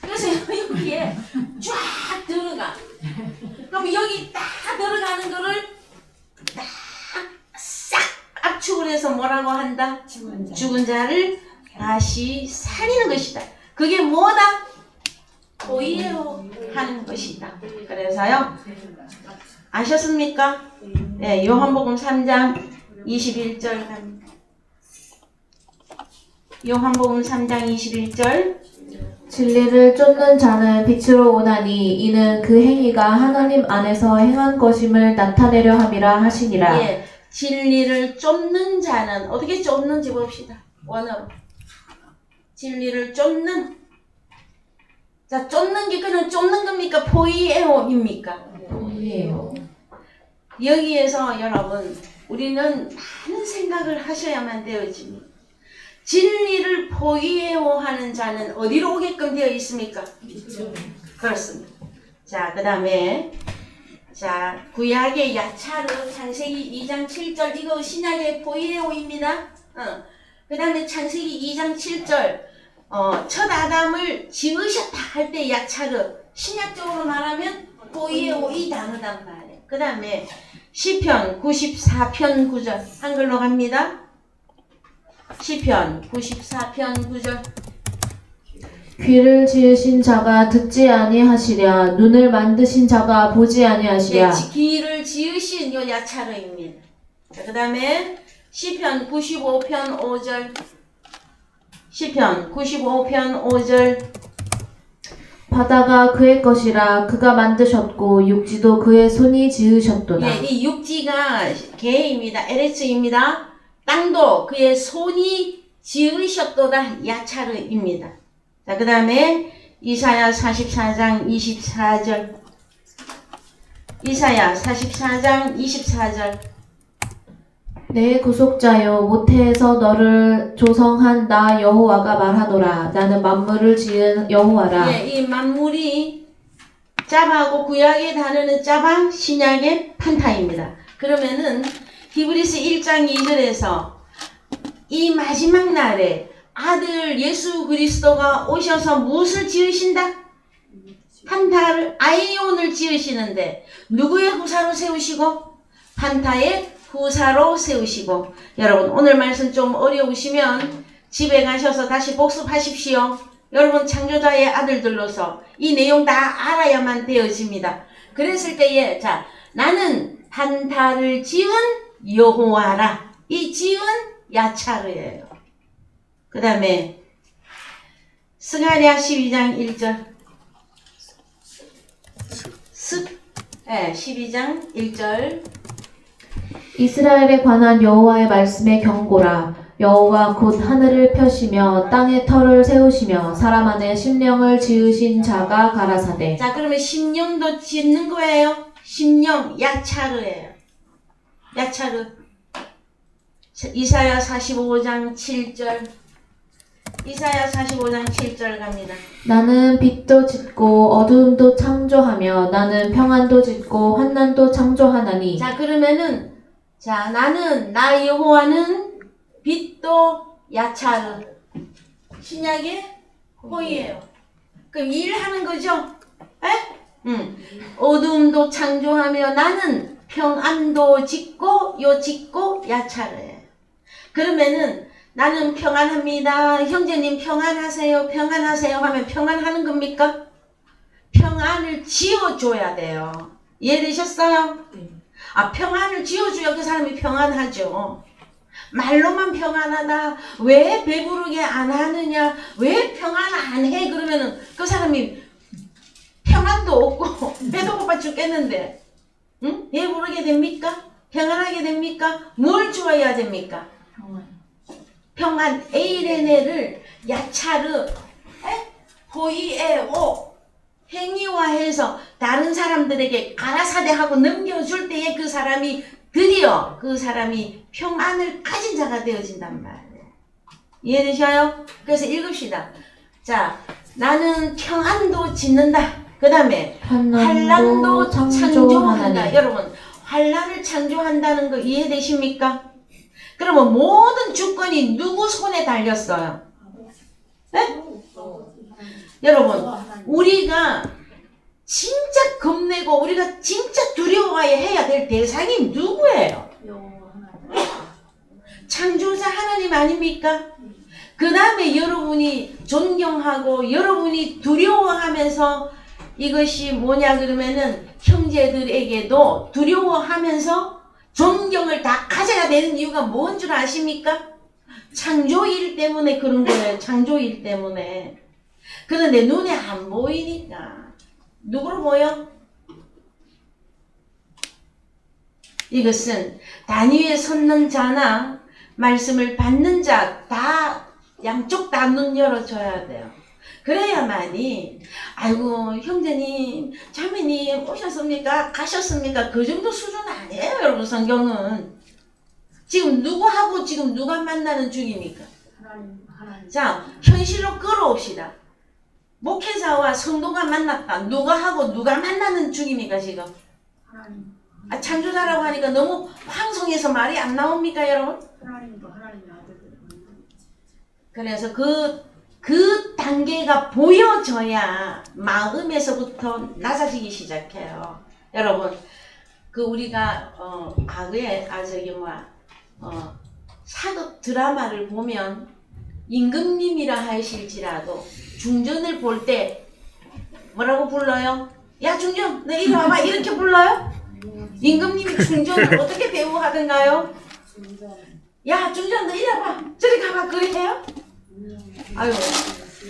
그래서 여기에 쫙 들어가. 그럼 여기 딱 들어가는 거를 딱 싹 압축을 해서 뭐라고 한다? 죽은 자를 다시 살리는 것이다. 그게 뭐다? 보이에오 하는 것이다. 그래서요. 아셨습니까? 네, 요한복음 3장 21절 갑니다. 요한복음 3장 21절 진리를 쫓는 자는 빛으로 오나니 이는 그 행위가 하나님 안에서 행한 것임을 나타내려 함이라 하시니라. 예, 진리를 쫓는 자는 어떻게 쫓는지 봅시다. 원어로 진리를 쫓는. 자, 쫓는 게 그냥 쫓는 겁니까? 포이에오입니까? 보이에요. 여기에서 여러분 우리는 많은 생각을 하셔야만 되어집니다. 진리를 포이에오 하는 자는 어디로 오게끔 되어 있습니까? 그렇습니다. 자, 그 다음에 자 구약의 야차르 창세기 2장 7절 이거 신약의 포이에오입니다. 그 다음에 창세기 2장 7절 첫 아담을 지으셨다 할 때 야차르 신약적으로 말하면 포이에오 이 단어단 말이에요. 그 다음에 시편 94편 9절 한글로 갑니다. 시편 94편 9절 귀를 지으신 자가 듣지 아니하시랴 눈을 만드신 자가 보지 아니하시랴. 네, 귀를 지으신 요 야차르입니다. 자, 그 다음에 시편 95편 5절 시편 95편 5절 바다가 그의 것이라 그가 만드셨고 육지도 그의 손이 지으셨도다. 예, 이 육지가 개입니다. 에레츠입니다. 땅도 그의 손이 지으셨도다. 야차르입니다. 자, 그 다음에 이사야 44장 24절. 이사야 44장 24절. 내 구속자여 모태에서 너를 조성한 나 여호와가 말하노라. 나는 만물을 지은 여호와라. 예, 이 만물이 짭하고 구약의 단어는 짭방, 신약의 판타입니다. 그러면은 히브리서 1장 2절에서 이 마지막 날에 아들 예수 그리스도가 오셔서 무엇을 지으신다? 판타를 아이온을 지으시는데 누구의 후사로 세우시고? 판타의 후사로 세우시고. 여러분 오늘 말씀 좀 어려우시면 집에 가셔서 다시 복습하십시오. 여러분 창조자의 아들들로서 이 내용 다 알아야만 되어집니다. 그랬을 때에 자 나는 판타를 지은 여호와라. 이 지은 야차르예요. 그 다음에 스가랴 12장 1절 12장 1절 이스라엘에 관한 여호와의 말씀의 경고라. 여호와 곧 하늘을 펴시며 땅에 터를 세우시며 사람 안에 심령을 지으신 자가 가라사대. 자 그러면 심령도 짓는 거예요. 심령 야차르예요. 야차르. 이사야 45장 7절 이사야 45장 7절 갑니다. 나는 빛도 짓고 어두움도 창조하며 나는 평안도 짓고 환난도 창조하나니. 자 그러면은 자 나는 나 여호와는 빛도 야차르 신약의 호의예요. 그럼 일하는 거죠? 에? 어두움도 창조하며 나는 평안도 짓고 요 짓고 야차르예요. 그러면은 나는 평안합니다. 형제님 평안하세요. 평안하세요 하면 평안하는 겁니까? 평안을 지어줘야 돼요. 이해되셨어요? 아 평안을 지어줘야 그 사람이 평안하죠. 말로만 평안하다. 왜 배부르게 안 하느냐? 왜 평안 안 해? 그러면은 그 사람이 평안도 없고 배도 고파 죽겠는데 응? 배부르게 됩니까? 평안하게 됩니까? 뭘 주어야 됩니까? 평안 에이레네를 야차르 호이에오 행위화해서 다른 사람들에게 가라사대하고 넘겨줄 때에 그 사람이 드디어 그 사람이 평안을 가진 자가 되어진단 말이에요. 이해되셔요? 그래서 읽읍시다. 자, 나는 평안도 짓는다. 그 다음에 환난도 창조한다. 여러분 환난을 창조한다는 거 이해되십니까? 그러면 모든 주권이 누구 손에 달렸어요? 네? 여러분 우리가 진짜 겁내고 우리가 진짜 두려워해야 될 대상이 누구예요? 창조자 하나님 아닙니까? 그 다음에 여러분이 존경하고 여러분이 두려워하면서 이것이 뭐냐 그러면은 형제들에게도 두려워하면서 존경을 다 가져야 되는 이유가 뭔 줄 아십니까? 창조일 때문에 그런 거예요. 창조일 때문에. 그런데 눈에 안 보이니까. 누구로 보여? 이것은 단위에 섰는 자나 말씀을 받는 자 다 양쪽 다 눈 열어줘야 돼요. 그래야만이 아이고 형제님 자매님 오셨습니까? 가셨습니까? 그 정도 수준 아니에요 여러분. 성경은 지금 누구하고 지금 누가 만나는 중입니까? 하나님. 자 현실로 끌어옵시다. 목회자와 성도가 만났다. 누가 하고 누가 만나는 중입니까 지금? 하나님. 아, 창조자라고 하니까 너무 황송해서 말이 안 나옵니까 여러분? 하나님도 하나님의 아들들. 그래서 그 단계가 보여져야 마음에서부터 낮아지기 시작해요. 여러분, 그 우리가 과거에 사극 드라마를 보면 임금님이라 하실지라도 중전을 볼 때 뭐라고 불러요? 야 중전, 너 이리 와봐 이렇게 불러요? 임금님이 중전을 어떻게 대우하던가요? 야 중전 너 이리 와봐 저리 가봐 그래 해요? 아유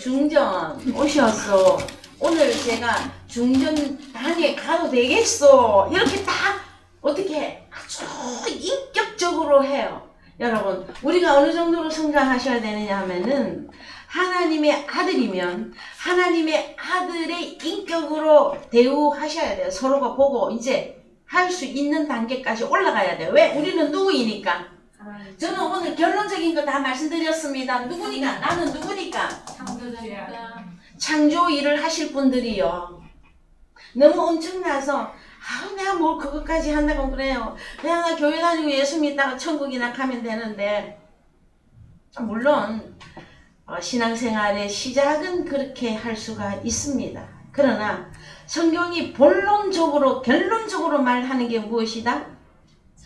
중전 오셨어. 오늘 제가 중전당에 가도 되겠어. 이렇게 딱 어떻게 아주 인격적으로 해요. 여러분, 우리가 어느 정도로 성장하셔야 되느냐 하면은 하나님의 아들이면 하나님의 아들의 인격으로 대우하셔야 돼요. 서로가 보고 이제 할 수 있는 단계까지 올라가야 돼요. 왜? 우리는 누구이니까. 저는 오늘 결론적인 거 다 말씀드렸습니다. 누구니까? 나는 누구니까? 창조 일을 하실 분들이요. 너무 엄청나서 내가 뭘 그것까지 한다고 그래요. 그냥 나 교회 다니고 예수 믿다가 천국이나 가면 되는데, 물론 신앙생활의 시작은 그렇게 할 수가 있습니다. 그러나 성경이 본론적으로 결론적으로 말하는 게 무엇이다?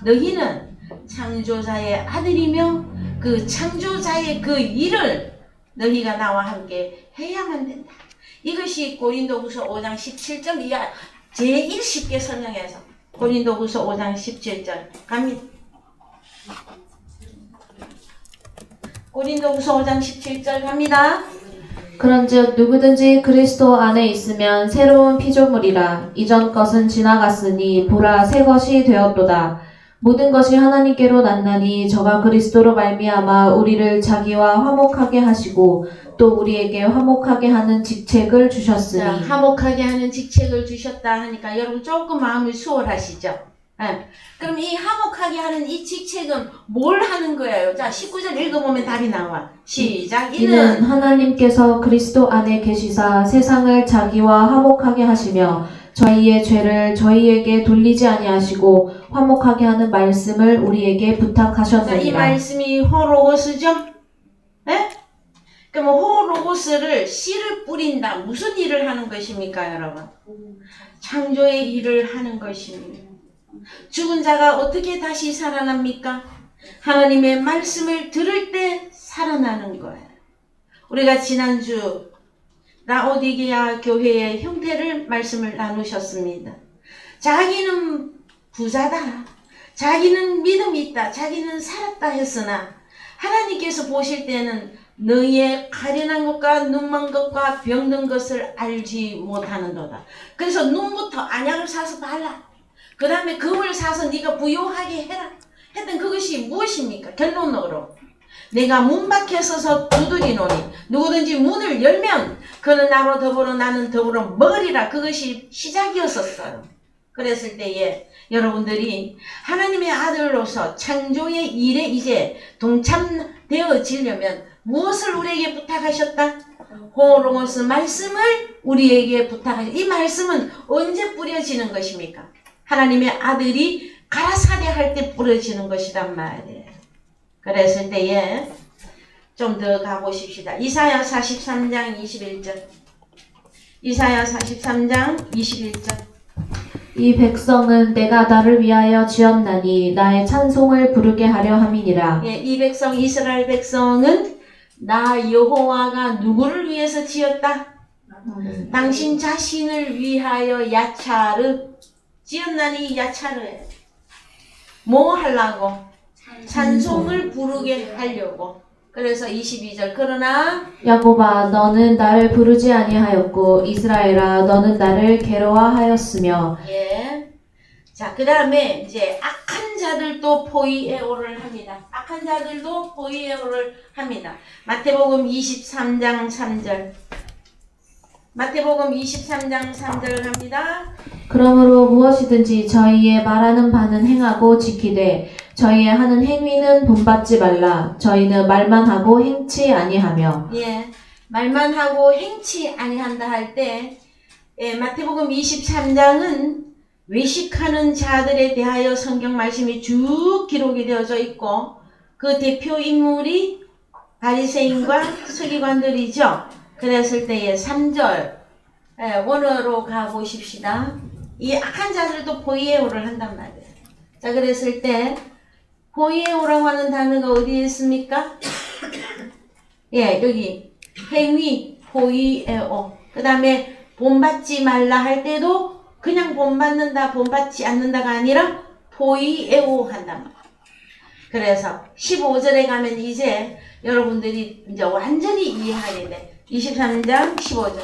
너희는 창조자의 아들이며 그 창조자의 그 일을 너희가 나와 함께 해야만 된다. 이것이 고린도후서 5장 17절 이하 제일 쉽게 설명해서 고린도후서 5장 17절 갑니다. 고린도후서 5장 17절 갑니다. 그런즉 누구든지 그리스도 안에 있으면 새로운 피조물이라. 이전 것은 지나갔으니 보라 새 것이 되었도다. 모든 것이 하나님께로 났나니 저가 그리스도로 말미암아 우리를 자기와 화목하게 하시고 또 우리에게 화목하게 하는 직책을 주셨으니. 자, 화목하게 하는 직책을 주셨다 하니까 여러분 조금 마음이 수월하시죠? 네. 그럼 이 화목하게 하는 이 직책은 뭘 하는 거예요? 자, 19절 읽어보면 답이 나와. 시작. 이는 하나님께서 그리스도 안에 계시사 세상을 자기와 화목하게 하시며 저희의 죄를 저희에게 돌리지 아니하시고 화목하게 하는 말씀을 우리에게 부탁하셨느니라. 자, 이 말씀이 호로고스죠? 네? 그럼 호로고스를 씨를 뿌린다. 무슨 일을 하는 것입니까, 여러분? 창조의 일을 하는 것입니다. 죽은 자가 어떻게 다시 살아납니까? 하나님의 말씀을 들을 때 살아나는 거예요. 우리가 지난주 라오디게아 교회의 형태를 말씀을 나누셨습니다. 자기는 부자다. 자기는 믿음이 있다. 자기는 살았다 했으나 하나님께서 보실 때는 너희의 가련한 것과 눈먼 것과 병든 것을 알지 못하는도다. 그래서 눈부터 안약을 사서 발라. 그 다음에 금을 사서 네가 부유하게 해라. 했던 그것이 무엇입니까? 결론으로 내가 문 밖에 서서 두드리노니 누구든지 문을 열면 그는 나로 더불어 나는 더불어 먹으리라. 그것이 시작이었었어요. 그랬을 때에 여러분들이 하나님의 아들로서 창조의 일에 이제 동참되어지려면 무엇을 우리에게 부탁하셨다? 호로고스 말씀을 우리에게 부탁하셨다. 이 말씀은 언제 뿌려지는 것입니까? 하나님의 아들이 가라사대 할 때 뿌려지는 것이란 말이에요. 그랬을 때에 좀 더 가보십시다. 이사야 43장 21절. 이사야 43장 21절. 이 백성은 내가 나를 위하여 지었나니 나의 찬송을 부르게 하려 함이니라. 예, 이 백성 이스라엘 백성은 나 여호와가 누구를 위해서 지었다? 당신 자신을 위하여 야차르 지었나니 야차르 뭐 하려고? 찬송을 부르게 하려고. 그래서 22절 그러나 야곱아 너는 나를 부르지 아니하였고 이스라엘아 너는 나를 괴로워하였으며. 예. 자, 그 다음에 이제 악한 자들도 포이에오를 합니다. 악한 자들도 포이에오를 합니다. 마태복음 23장 3절. 마태복음 23장 3절 갑니다. 그러므로 무엇이든지 저희의 말하는 바는 행하고 지키되 저희의 하는 행위는 본받지 말라. 저희는 말만 하고 행치 아니하며. 예, 말만 하고 행치 아니한다 할 때, 예, 마태복음 23장은 외식하는 자들에 대하여 성경 말씀이 쭉 기록이 되어져 있고 그 대표 인물이 바리새인과 서기관들이죠. 그랬을 때에 3절 예, 원어로 가보십시다. 이 악한 자들도 포이에오를 한단 말이에요. 자, 그랬을 때 포이에오라고 하는 단어가 어디에 있습니까? 예, 여기 행위 포이에오. 그 다음에 본받지 말라 할 때도 그냥 본받는다 본받지 않는다가 아니라 포이에오 한단 말이에요. 그래서 15절에 가면 이제 여러분들이 이제 완전히 이해하게 돼. 23장 15절.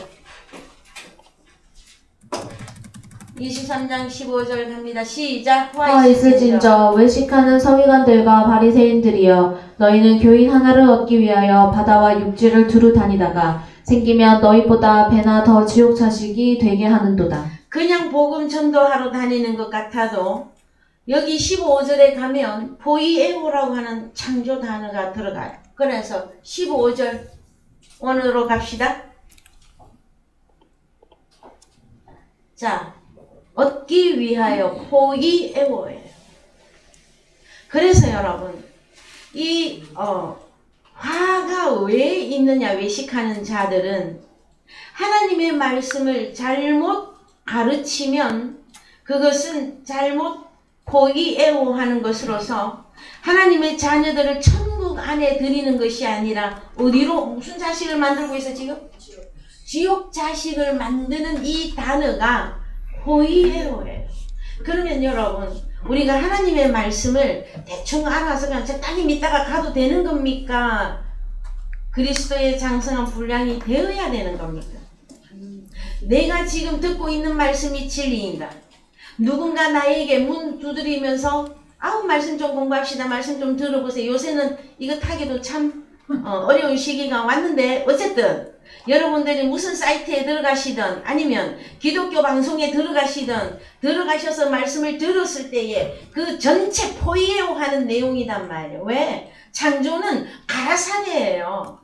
23장 15절 갑니다. 시작. 화 있을진저 외식하는 서기관들과 바리새인들이여 너희는 교인 하나를 얻기 위하여 바다와 육지를 두루 다니다가 생기면 너희보다 배나 더 지옥 자식이 되게 하는도다. 그냥 복음 전도하러 다니는 것 같아도 여기 15절에 가면 포이에오라고 하는 창조 단어가 들어가요. 그래서 15절 원으로 갑시다. 자, 얻기 위하여 포이에오예요. 그래서 여러분 이 화가 왜 있느냐, 외식하는 자들은 하나님의 말씀을 잘못 가르치면 그것은 잘못 포이에오 하는 것으로서 하나님의 자녀들을 천국 안에 들이는 것이 아니라 어디로, 무슨 자식을 만들고 있어 지금? 지옥 자식을 만드는 이 단어가 포이에오예요. 그러면 여러분 우리가 하나님의 말씀을 대충 알아서 그냥 적당히 믿다가 가도 되는 겁니까? 그리스도의 장성한 분량이 되어야 되는 겁니까? 내가 지금 듣고 있는 말씀이 진리인가? 누군가 나에게 문 두드리면서 아우 말씀 좀 공부합시다, 말씀 좀 들어보세요. 요새는 이거 타기도 참 어려운 시기가 왔는데 어쨌든 여러분들이 무슨 사이트에 들어가시든 아니면 기독교 방송에 들어가셔서 말씀을 들었을 때에 그 전체 포이에오 하는 내용이단 말이에요. 왜? 창조는 가라사대예요.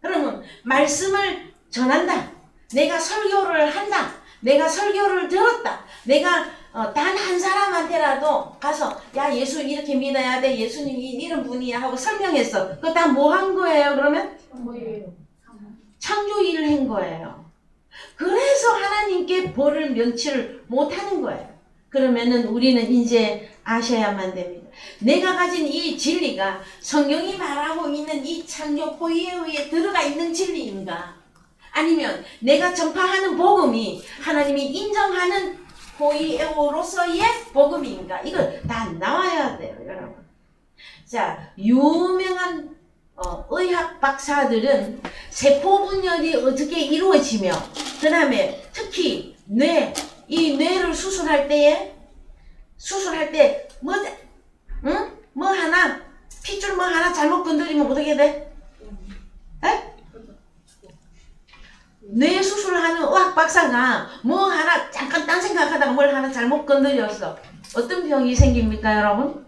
그러면 말씀을 전한다. 내가 설교를 한다. 내가 설교를 들었다. 내가 단 한 사람한테라도 가서 야 예수 이렇게 믿어야 돼. 예수님이 이런 분이야 하고 설명했어. 그거 다 뭐 한 거예요 그러면? 창조 일을 한 거예요. 그래서 하나님께 벌을 면치를 못하는 거예요. 그러면은 우리는 이제 아셔야만 됩니다. 내가 가진 이 진리가 성경이 말하고 있는 이 창조 포이에오에 들어가 있는 진리인가? 아니면 내가 전파하는 복음이 하나님이 인정하는 포이에오로서의 복음인가? 이걸 다 나와야 돼요, 여러분. 자, 유명한 의학 박사들은 세포 분열이 어떻게 이루어지며, 그 다음에 특히 이 뇌를 수술할 때 뭐 하나 핏줄 뭐 하나 잘못 건드리면 어떻게 돼? 에? 뇌 수술하는 의학 박사가 뭐 하나 잠깐 딴 생각하다가 뭘 하나 잘못 건드렸어. 어떤 병이 생깁니까, 여러분?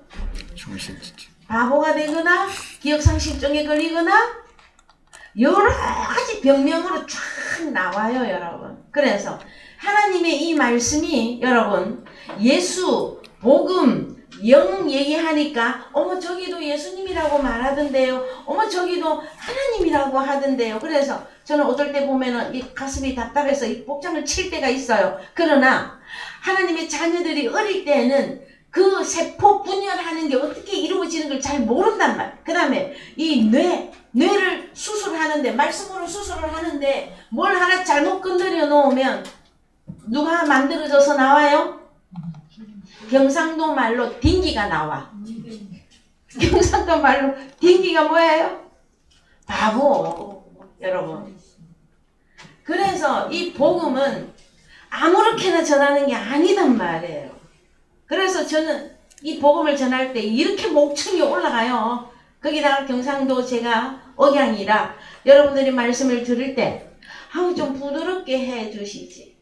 정신증. 바보가 되거나 기억상실증에 걸리거나 여러 가지 병명으로 쫙 나와요, 여러분. 그래서 하나님의 이 말씀이 여러분 예수, 복음, 영 얘기하니까 어머 저기도 예수님이라고 말하던데요. 어머 저기도 하나님이라고 하던데요. 그래서 저는 어떨 때 보면은 이 가슴이 답답해서 이 복장을 칠 때가 있어요. 그러나 하나님의 자녀들이 어릴 때는 그 세포 분열하는 게 어떻게 이루어지는 걸 잘 모른단 말이에요. 그 다음에 이 뇌를 수술하는데, 말씀으로 수술을 하는데 뭘 하나 잘못 건드려 놓으면 누가 만들어져서 나와요? 경상도 말로 딩기가 나와. 경상도 말로 딩기가 뭐예요? 바보, 여러분. 그래서 이 복음은 아무렇게나 전하는 게 아니단 말이에요. 그래서 저는 이 복음을 전할 때 이렇게 목청이 올라가요. 거기다가 경상도 제가 억양이라 여러분들이 말씀을 들을 때 아우 좀 부드럽게 해 주시지,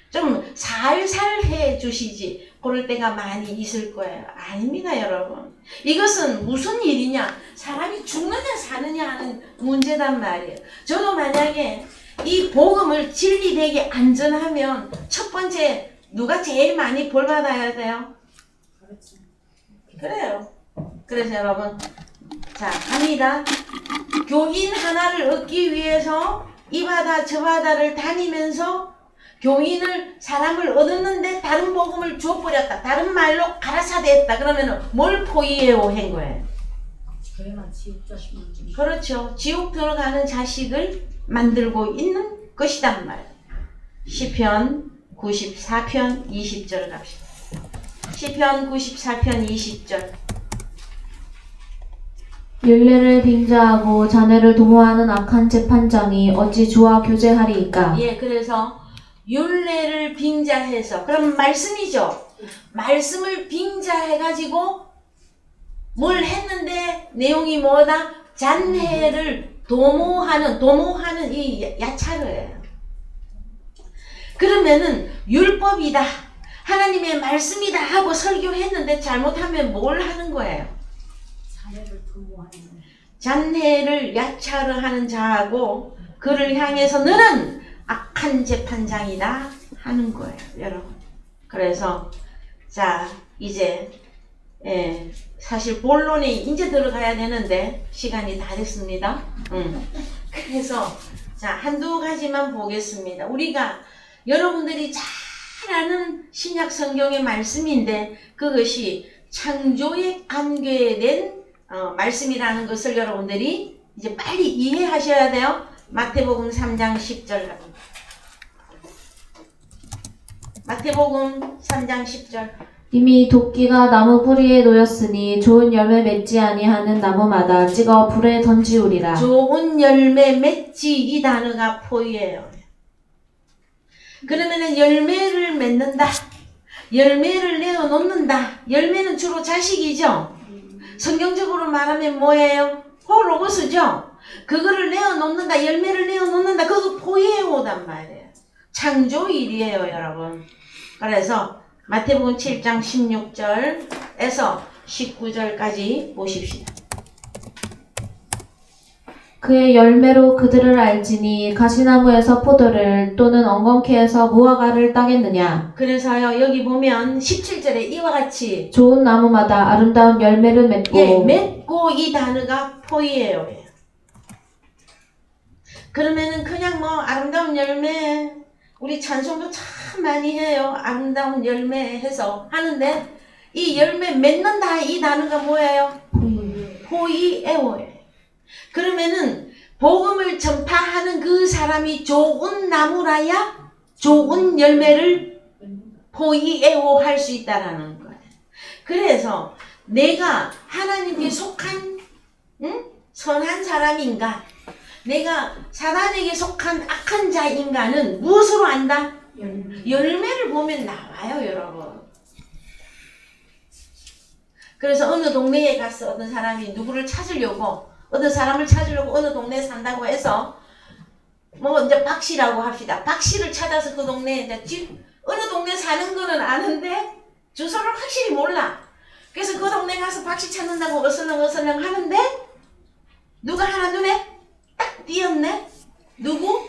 좀 살살 해 주시지, 그럴 때가 많이 있을 거예요. 아닙니다, 여러분. 이것은 무슨 일이냐, 사람이 죽느냐 사느냐 하는 문제단 말이에요. 저도 만약에 이 복음을 진리되게 안전하면 첫 번째 누가 제일 많이 볼 받아야 돼요? 그래요. 그래서 여러분, 자, 갑니다. 교인 하나를 얻기 위해서 이 바다 저 바다를 다니면서 사람을 얻었는데 다른 복음을 주어버렸다. 다른 말로 가라사대했다. 그러면은 뭘 포이에오 한 거예요? 그렇죠. 지옥 들어가는 자식을 만들고 있는 것이단 말이에요. 시편 94편 20절 갑시다. 시편 94편 20절. 율례를 빙자하고 자네를 도모하는 악한 재판장이 어찌 주와 교제하리이까? 예, 그래서 율례를 빙자해서, 그럼 말씀이죠. 말씀을 빙자해가지고 뭘 했는데 내용이 뭐다? 잔해를 도모하는 이 야차르예요. 그러면은 율법이다, 하나님의 말씀이다 하고 설교했는데 잘못하면 뭘 하는 거예요? 잔해를 야차르하는 자하고 그를 향해서 너는 악한 재판장이다 하는 거예요, 여러분. 그래서 자 이제 사실 본론에 이제 들어가야 되는데 시간이 다 됐습니다. 그래서 자 한두 가지만 보겠습니다. 우리가 여러분들이 잘 아는 신약 성경의 말씀인데 그것이 창조에 관계된 말씀이라는 것을 여러분들이 이제 빨리 이해하셔야 돼요. 마태복음 3장 10절 갑니다. 마태복음 3장 10절. 이미 도끼가 나무 뿌리에 놓였으니 좋은 열매 맺지 아니하는 나무마다 찍어 불에 던지우리라. 좋은 열매 맺지, 이 단어가 포이예요. 그러면은 열매를 맺는다, 열매를 내어 놓는다. 열매는 주로 자식이죠. 성경적으로 말하면 뭐예요? 호로고스죠. 그거를 내어 놓는다, 열매를 내어 놓는다. 그거 포이에오단 말이에요. 창조일이에요, 여러분. 그래서 마태복음 7장 16절에서 19절까지 보십시다. 그의 열매로 그들을 알지니 가시나무에서 포도를 또는 엉겅퀴에서 무화과를 따겠느냐. 그래서요 여기 보면 17절에 이와 같이 좋은 나무마다 아름다운 열매를 맺고 맺고, 이 단어가 포이에요. 그러면은 그냥 뭐 아름다운 열매, 우리 찬송도 참 많이 해요. 아름다운 열매 해서 하는데 이 열매 맺는다, 이 단어가 뭐예요? 포이에오예요. 그러면은 복음을 전파하는 그 사람이 좋은 나무라야 좋은 열매를 포이에오 할 수 있다라는 거예요. 그래서 내가 하나님께 속한 선한 사람인가, 내가 사단에게 속한 악한 자인가는 무엇으로 안다? 열매를 보면 나와요, 여러분. 그래서 어느 동네에 가서 어떤 사람이 누구를 찾으려고, 어떤 사람을 찾으려고 어느 동네에 산다고 해서 뭐 이제 박씨라고 합시다. 박씨를 찾아서 그 동네에 이제 어느 동네 사는 거는 아는데 주소를 확실히 몰라. 그래서 그 동네 가서 박씨 찾는다고 어슬렁어슬렁 하는데 누가 하나 눈에 딱 띄었네. 누구?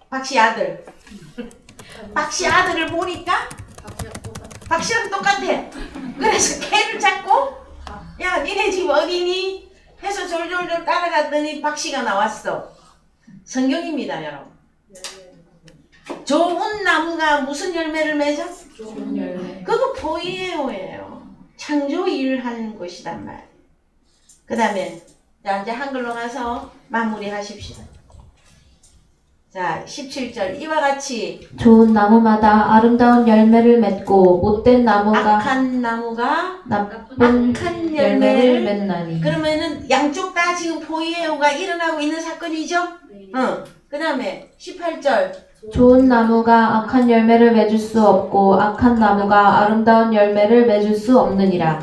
박씨 아들. 박씨 아들을 보니까 박씨랑 똑같아. 그래서 걔를 잡고 야 니네 집 어디니? 해서 졸졸졸 따라갔더니 박씨가 나왔어. 성경입니다, 여러분. 좋은 나무가 무슨 열매를 맺어? 좋은 열매. 그거 포이에오예요. 창조 일을 하는 것이란 말. 그 다음에 자 이제 한글로 가서 마무리 하십시다. 자 17절 이와 같이 좋은 나무마다 아름다운 열매를 맺고 못된 나무가 악한 나무가 나쁜 악한 열매를 열매를 맺나니. 그러면은 양쪽 다 지금 포이에오가 일어나고 있는 사건이죠? 그 다음에 18절 좋은 나무가 악한 열매를 맺을 수 없고 악한 나무가 아름다운 열매를 맺을 수 없느니라.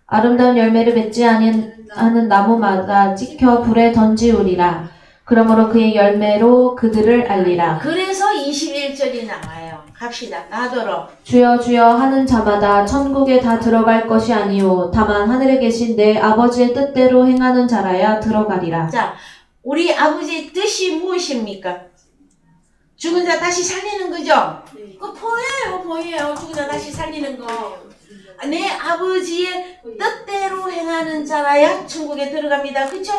아름다운 열매를 맺지 아니하는 나무마다 찍혀 불에 던지우리라. 그러므로 그의 열매로 그들을 알리라. 그래서 21절이 나와요. 갑시다. 나더러 주여 주여 하는 자마다 천국에 다 들어갈 것이 아니오 다만 하늘에 계신 내 아버지의 뜻대로 행하는 자라야 들어가리라. 자, 우리 아버지의 뜻이 무엇입니까? 죽은 자 다시 살리는 거죠? 그거 보여요. 죽은 자 다시 살리는 거. 내 아버지의 뜻대로 행하는 자라야 천국에 들어갑니다. 그쵸?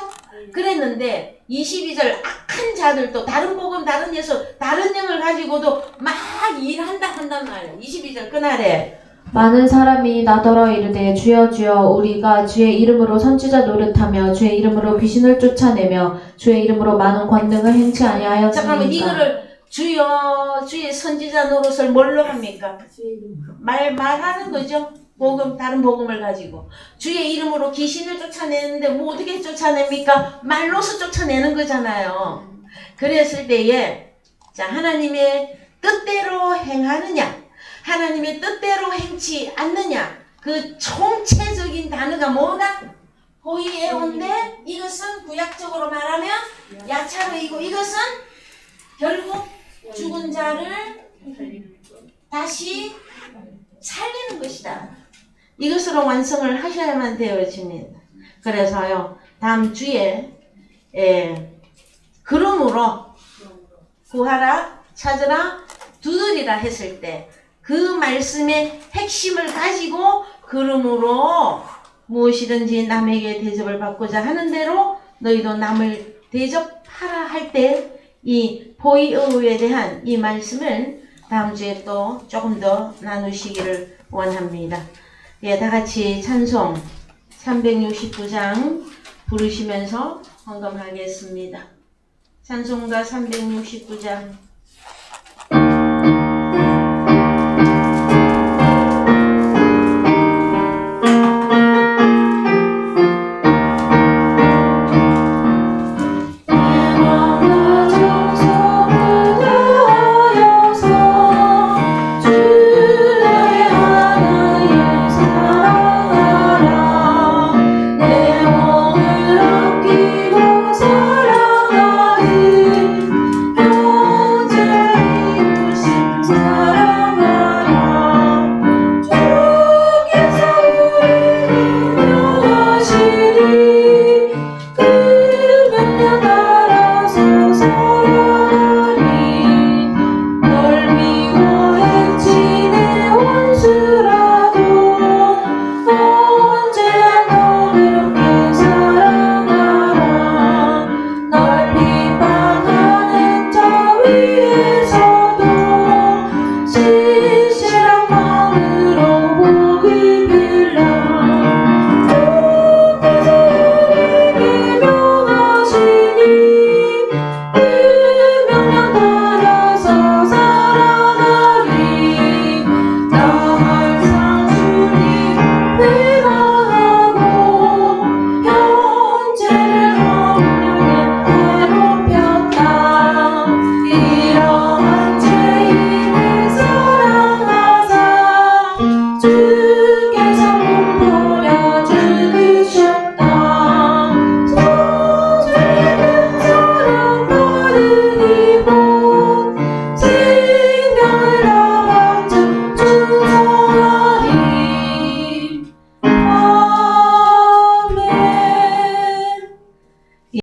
그랬는데 22절 악한 자들도 다른 복음, 다른 예수, 다른 영을 가지고도 막 한단 말이에요. 22절 그날에 많은 사람이 나더러 이르되 주여 주여 우리가 주의 이름으로 선지자 노릇하며 주의 이름으로 귀신을 쫓아내며 주의 이름으로 많은 권능을 행치 잠깐만 아니하였습니까? 이거를 주여 주의 선지자 노릇을 뭘로 합니까? 말하는 거죠. 복음, 다른 복음을 가지고 주의 이름으로 귀신을 쫓아내는데 뭐 어떻게 쫓아냅니까? 말로서 쫓아내는 거잖아요. 그랬을 때에 자 하나님의 뜻대로 행하느냐, 하나님의 뜻대로 행치 않느냐, 그 총체적인 단어가 뭐다? 호이에온데, 이것은 구약적으로 말하면 야차로이고, 이것은 결국 죽은 자를 다시 살리는 것이다. 이것으로 완성을 하셔야만 되어집니다. 그래서요, 다음 주에 그러므로 구하라, 찾으라, 두드리라 했을 때 그 말씀의 핵심을 가지고 그러므로 무엇이든지 남에게 대접을 받고자 하는 대로 너희도 남을 대접하라 할 때 이 포이어에 대한 이 말씀을 다음 주에 또 조금 더 나누시기를 원합니다. 예, 다 같이 찬송 369장 부르시면서 헌금하겠습니다. 찬송가 369장